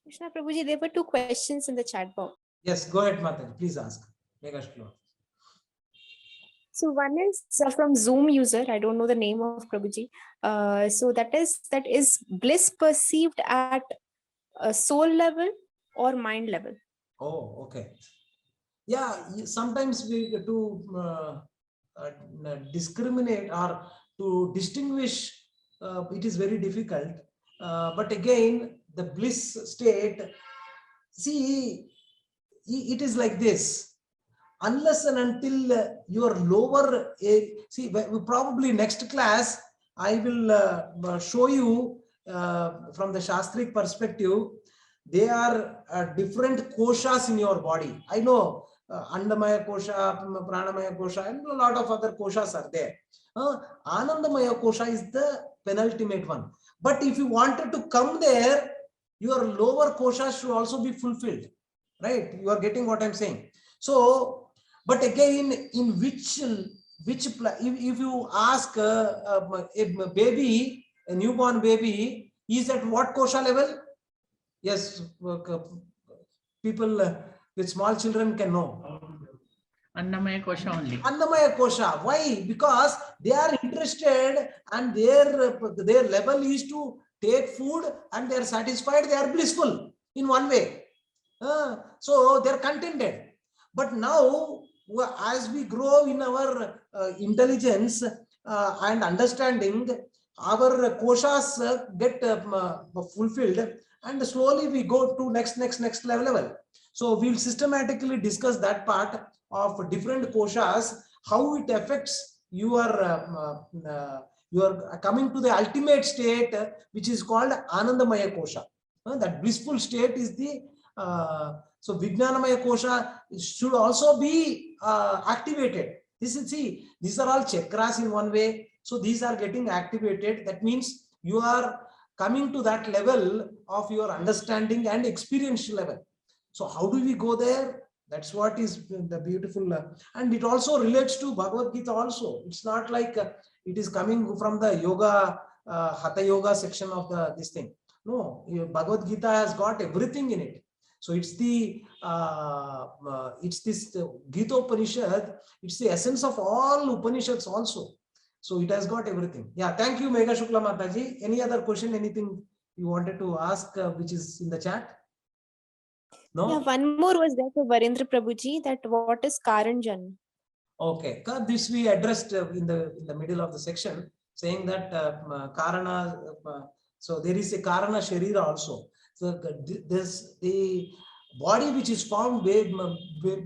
Krishna Prabhuji, there were 2 questions in the chat box. Yes, go ahead, Mataji. Please ask. So one is from Zoom user. I don't know the name of Prabhuji. So that is bliss perceived at a soul level or mind level? Oh, okay. Yeah, sometimes we to discriminate or to distinguish, it is very difficult. But again, the bliss state, see, it is like this. Unless and until your lower, see, probably next class, I will show you from the Shastric perspective, they are different koshas in your body. I know Andamaya kosha, Pranamaya kosha, and a lot of other koshas are there. Anandamaya kosha is the penultimate one. But if you wanted to come there, your lower koshas should also be fulfilled. Right? You are getting what I'm saying. So, but again, in which if you ask a baby, a newborn baby, is at what kosha level? Yes, people with small children can know. Annamaya kosha only. Annamaya kosha. Why? Because they are interested and their level is to take food and they are satisfied, they are blissful in one way. So they are contented. But now, as we grow in our intelligence and understanding, our koshas get fulfilled, and slowly we go to next level. So we'll systematically discuss that part of different koshas, how it affects your coming to the ultimate state, which is called Anandamaya kosha. That blissful state is the so Vijnanamaya kosha should also be activated. These are all chakras in one way. So these are getting activated. That means you are coming to that level of your understanding and experiential level. So how do we go there? That's what is the beautiful, and it also relates to Bhagavad Gita also. It's not like it is coming from the yoga, Hatha Yoga section of this thing. No, Bhagavad Gita has got everything in it. So it's this Gita Upanishad. It's the essence of all Upanishads also. So it has got everything. Yeah, thank you, Megha Shukla Mataji. Any other question, anything you wanted to ask, which is in the chat? No? Yeah, one more was there for Virendra Prabhuji, that what is Karan Janma? Okay, this we addressed in the middle of the section, saying that Karana, so there is a Karana Sharira also. So the body which is formed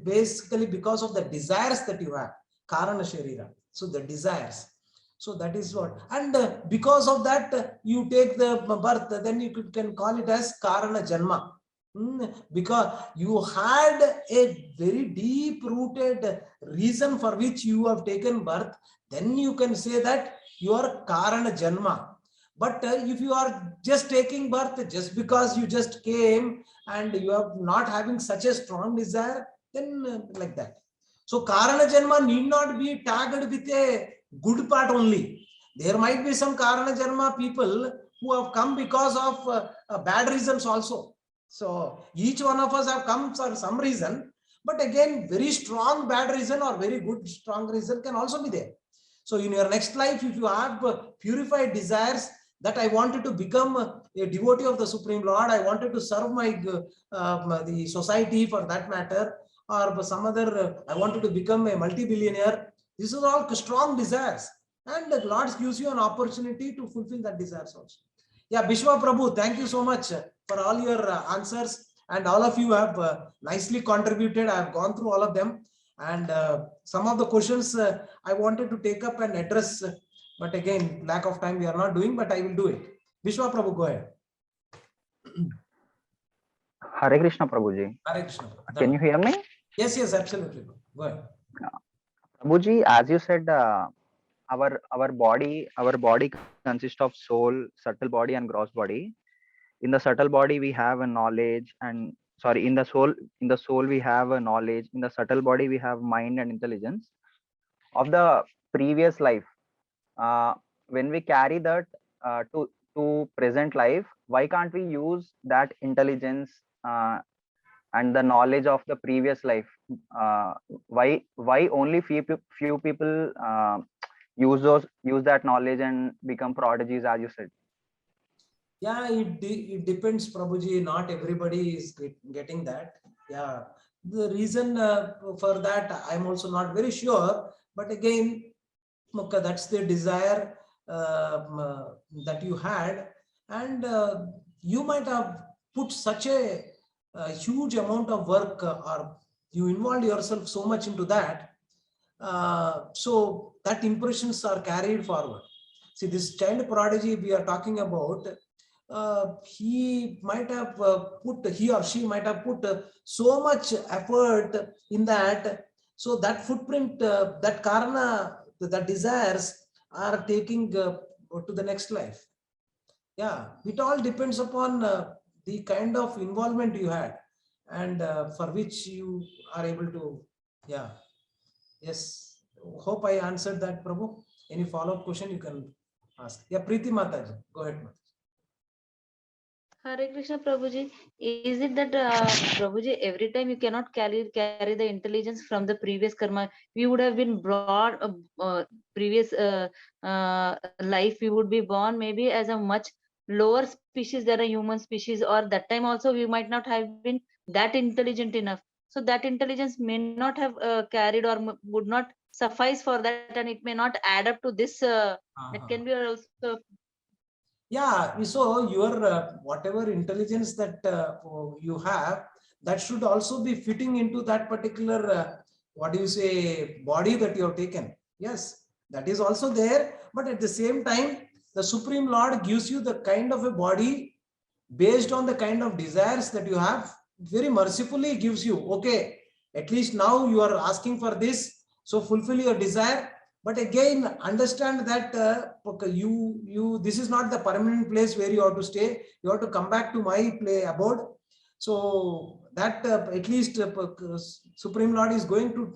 basically because of the desires that you have, Karana Sharira. So the desires. So that is what, and because of that you take the birth, then you can call it as Karana Janma. Because you had a very deep rooted reason for which you have taken birth, then you can say that you are Karana Janma. But if you are just taking birth just because you just came and you are not having such a strong desire, then like that. So Karana Janma need not be tagged with a good part only. There might be some Karana Janma people who have come because of bad reasons also. So each one of us have come for some reason, but again, very strong bad reason or very good strong reason can also be there. So in your next life, if you have purified desires, that I wanted to become a devotee of the Supreme Lord. I wanted to serve the society for that matter, or some other, I wanted to become a multi-billionaire. These are all strong desires. And the Lord gives you an opportunity to fulfill that desires also. Yeah, Bishwa Prabhu, thank you so much for all your answers. And all of you have nicely contributed. I have gone through all of them. And some of the questions I wanted to take up and address, but again, lack of time, we are not doing, but I will do it. Bishwa Prabhu, go ahead. Hare Krishna Prabhuji. Hare Krishna. Can you hear me? Yes, yes, absolutely. Go ahead. Prabhuji, as you said, our body consists of soul, subtle body, and gross body. In the subtle body, we have a knowledge, and in the soul we have a knowledge. In the subtle body, we have mind and intelligence of the previous life. When we carry that to present life, why can't we use that intelligence and the knowledge of the previous life? Why only few people use that knowledge and become prodigies, as you said? Yeah, it depends, Prabhuji. Not everybody is getting that. Yeah, the reason for that, I'm also not very sure. But again, that's the desire that you had, and you might have put such a huge amount of work, or you involved yourself so much into that, so that impressions are carried forward. See, this child prodigy we are talking about, he or she might have put so much effort in that, so that footprint, that karana, the desires are taking to the next life. Yeah, it all depends upon the kind of involvement you had, and for which you are able to. Yeah, yes, hope I answered that, Prabhu. Any follow-up question you can ask. Yeah, Preeti Mataji, go ahead, Mataji. Hare Krishna Prabhuji, is it that Prabhuji, every time you cannot carry the intelligence from the previous karma? We would have been brought previous life, we would be born maybe as a much lower species than a human species, or that time also we might not have been that intelligent enough. So that intelligence may not have carried or would not suffice for that, and it may not add up to this. That can be also. Yeah, so your whatever intelligence that you have, that should also be fitting into that particular body that you have taken. Yes, that is also there, but at the same time, the Supreme Lord gives you the kind of a body based on the kind of desires that you have. Very mercifully gives you. Okay, at least now you are asking for this, so fulfill your desire. But again, understand that this is not the permanent place where you have to stay. You have to come back to my abode. So that at least Supreme Lord is going to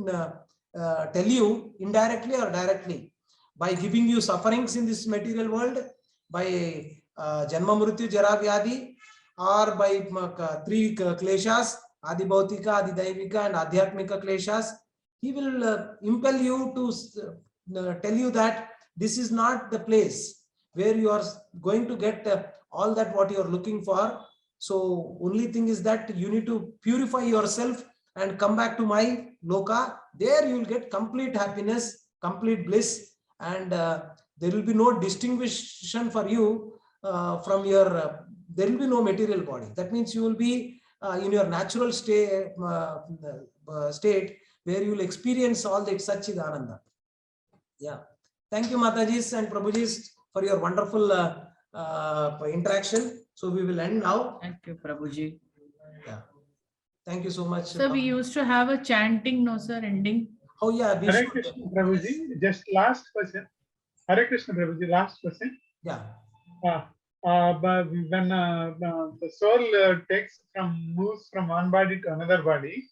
tell you indirectly or directly, by giving you sufferings in this material world, by Janma Mrityu Jara Vyadhi, or by three kleshas, Adi Bhautika, Adi Daivika, and Adhyatmika kleshas. He will impel you to tell you that this is not the place where you are going to get all that what you are looking for. So only thing is that you need to purify yourself and come back to my loka. There you will get complete happiness, complete bliss, and there will be no distinction for you from your, there will be no material body. That means you will be in your natural state where you will experience all that Satchidananda. Yeah, thank you, Matajis and Prabhujis, for your wonderful interaction. So we will end now. Thank you, Prabhuji. Yeah, thank you so much. So we used to have a chanting, no sir, ending. Oh yeah, Hare Krishna Prabhuji, just last question. Hare Krishna Prabhuji, last question. Yeah. But when the soul moves from one body to another body,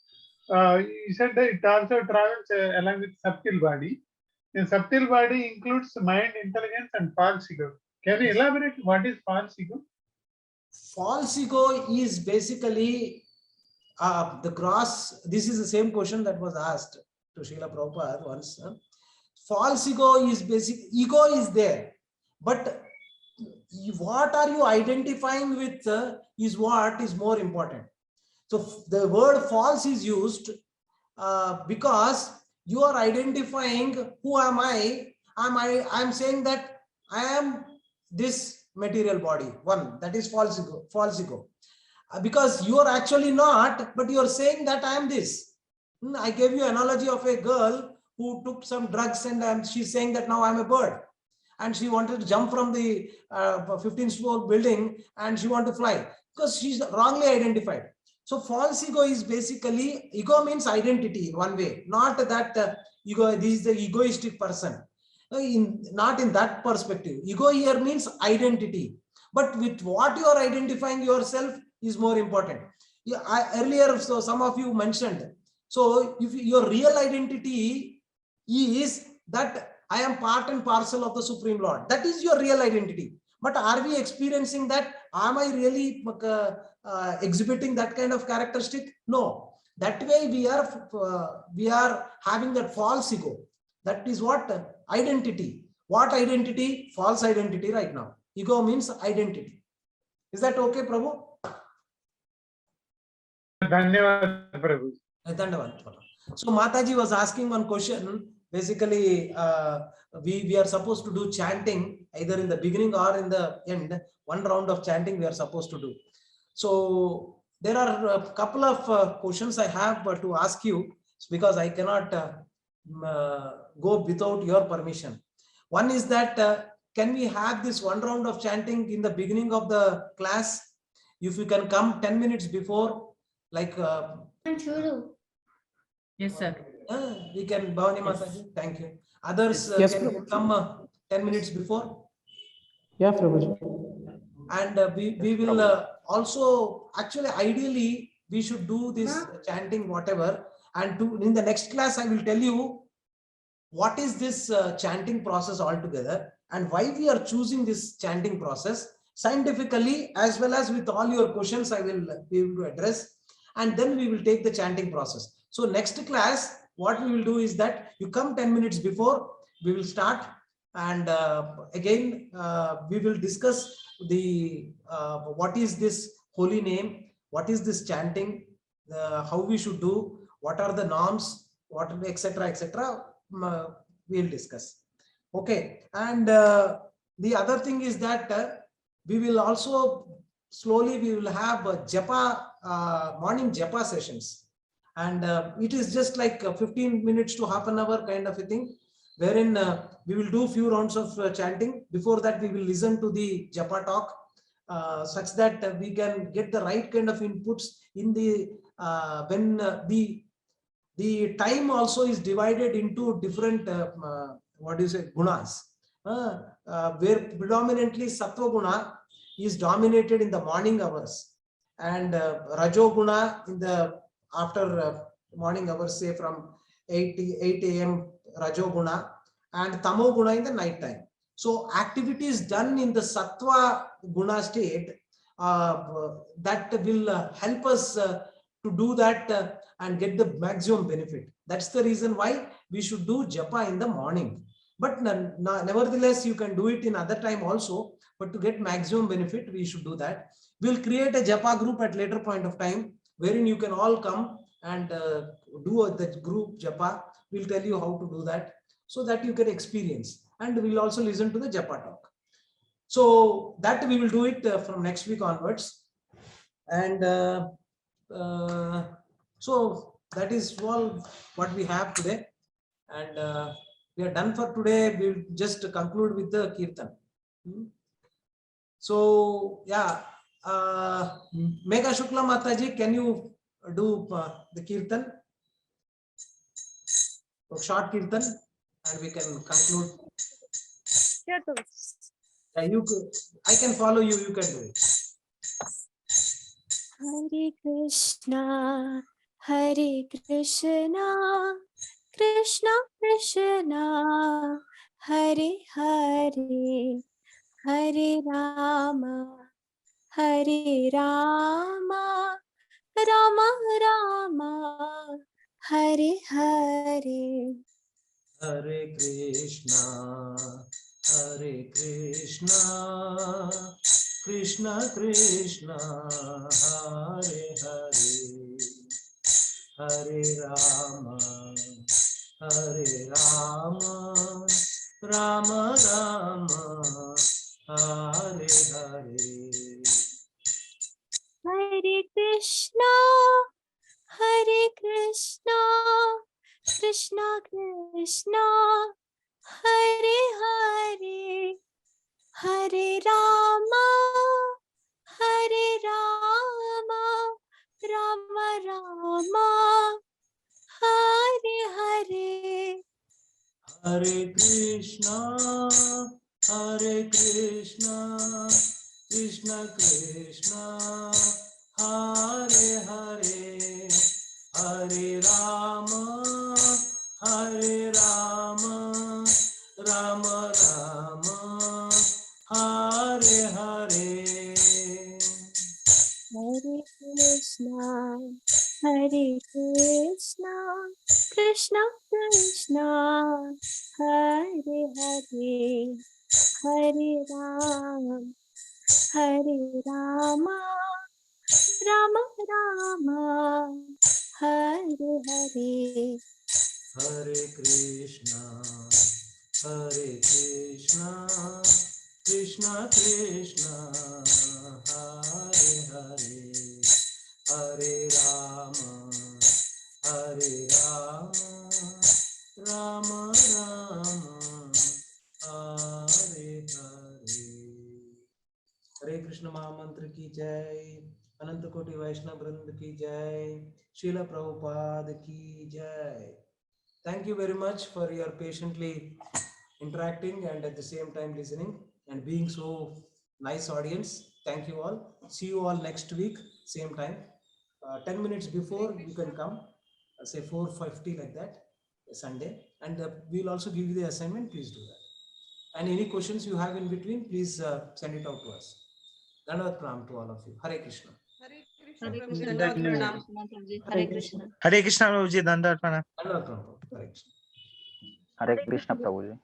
you said that it also travels along with subtle body. The subtle body includes mind, intelligence, and false ego. Can you elaborate what is false ego? False ego is basically the gross. This is the same question that was asked to Srila Prabhupada once. False ego is basic. Ego is there, but what are you identifying with is what is more important. So the word false is used because you are identifying who am I. I'm saying that I am this material body. One, that is false ego. False ego. Because you are actually not, but you are saying that I am this. I gave you analogy of a girl who took some drugs and she's saying that now I'm a bird. And she wanted to jump from the 15th floor building and she wanted to fly because she's wrongly identified. So false ego is basically, ego means identity in one way, not that ego, this is the egoistic person. Not in that perspective. Ego here means identity. But with what you are identifying yourself is more important. Yeah, earlier, so some of you mentioned. So if your real identity is that I am part and parcel of the Supreme Lord. That is your real identity. But are we experiencing that? Am I really exhibiting that kind of characteristic? No. That way we are having that false ego. That is what? Identity. What identity? False identity right now. Ego means identity. Is that okay, Prabhu? Dhanyavad, Prabhu. So Mataji was asking one question. Basically, we are supposed to do chanting either in the beginning or in the end. One round of chanting we are supposed to do. So there are a couple of questions I have to ask you because I cannot go without your permission. One is that can we have this one round of chanting in the beginning of the class? If you can come 10 minutes before, like. Yes, sir. We can, Bhavani Mataji, thank you. Others Yes, can you come 10 minutes before? Yeah, Prabhuji. And we will also, actually, ideally, we should do this chanting, whatever. And in the next class, I will tell you what is this chanting process altogether and why we are choosing this chanting process scientifically, as well as with all your questions I will be able to address. And then we will take the chanting process. So next class, what we will do is that you come 10 minutes before, we will start. And again, we will discuss the what is this holy name, what is this chanting, how we should do, what are the norms, what, etc., etc. We will discuss. Okay. And the other thing is that we will also slowly we will have japa, morning japa sessions. And it is just like 15 minutes to half an hour kind of a thing, wherein we will do few rounds of chanting. Before that, we will listen to the japa talk, such that we can get the right kind of inputs in the when the time also is divided into different what do you say, gunas, where predominantly sattva guna is dominated in the morning hours, and rajo guna in the after morning hours, say from 8 a.m. rajo guna, and tamo guna in the night time. So activities done in the sattva guna state that will help us to do that and get the maximum benefit. That's the reason why we should do japa in the morning. But nevertheless, you can do it in other time also. But to get maximum benefit, we should do that. We'll create a japa group at later point of time, wherein you can all come and do the group japa. We'll tell you how to do that so that you can experience. And we'll also listen to the japa talk. So that we will do it from next week onwards. And so that is all what we have today. And we are done for today. We'll just conclude with the kirtan. So yeah, Megha Shukla Mataji, can you do the kirtan? So short kirtan, and we can conclude. Sure, Yeah, I can follow you. You can do it. Hare Krishna, Krishna Krishna, Hare Hare, Hare Rama, Rama Rama, Hare Hare. Hare Krishna, Hare Krishna, Krishna Krishna, Hare Hare, Hare Rama, Hare Rama, Rama Rama, Hare Hare. Hare Krishna, Hare Krishna, Krishna Krishna, Hare Hare, Hare Rama, Hare Rama, Rama Rama, Hare Hare. Hare Krishna, Hare Krishna, Krishna Krishna, Hare Hare, Hare Rama, Hare Rama, Rama Rama, Hare Hare. Hare Krishna, Hare Krishna, Krishna Krishna, Hare Hare, Hare Rama, Hare Rama, Rama Rama, Hare Hare. Hare Krishna, Hare Krishna, Krishna Krishna, Hare Hare, Hare Rama, Hare Rama, Rama Rama, Hare Hare. हरे कृष्ण महामंत्र की जय, अनंत कोटि वैष्णव वृंद की जय, श्रील प्रभुपाद की जय. Thank you very much for your patiently interacting and at the same time listening and being so nice audience. Thank you all. See you all next week, same time. 10 minutes before you can come, say 4:50 like that, Sunday. And we'll also give you the assignment. Please do that. And any questions you have in between, please send it out to us. Dandavat pranam to all of you. Hare Krishna. Hare Krishna, Hare Krishna. Hare Krishna, Prabhuji, Dandavat pranam. Dandavat pranam. Hare Krishna. Hare Krishna, Prabhuji.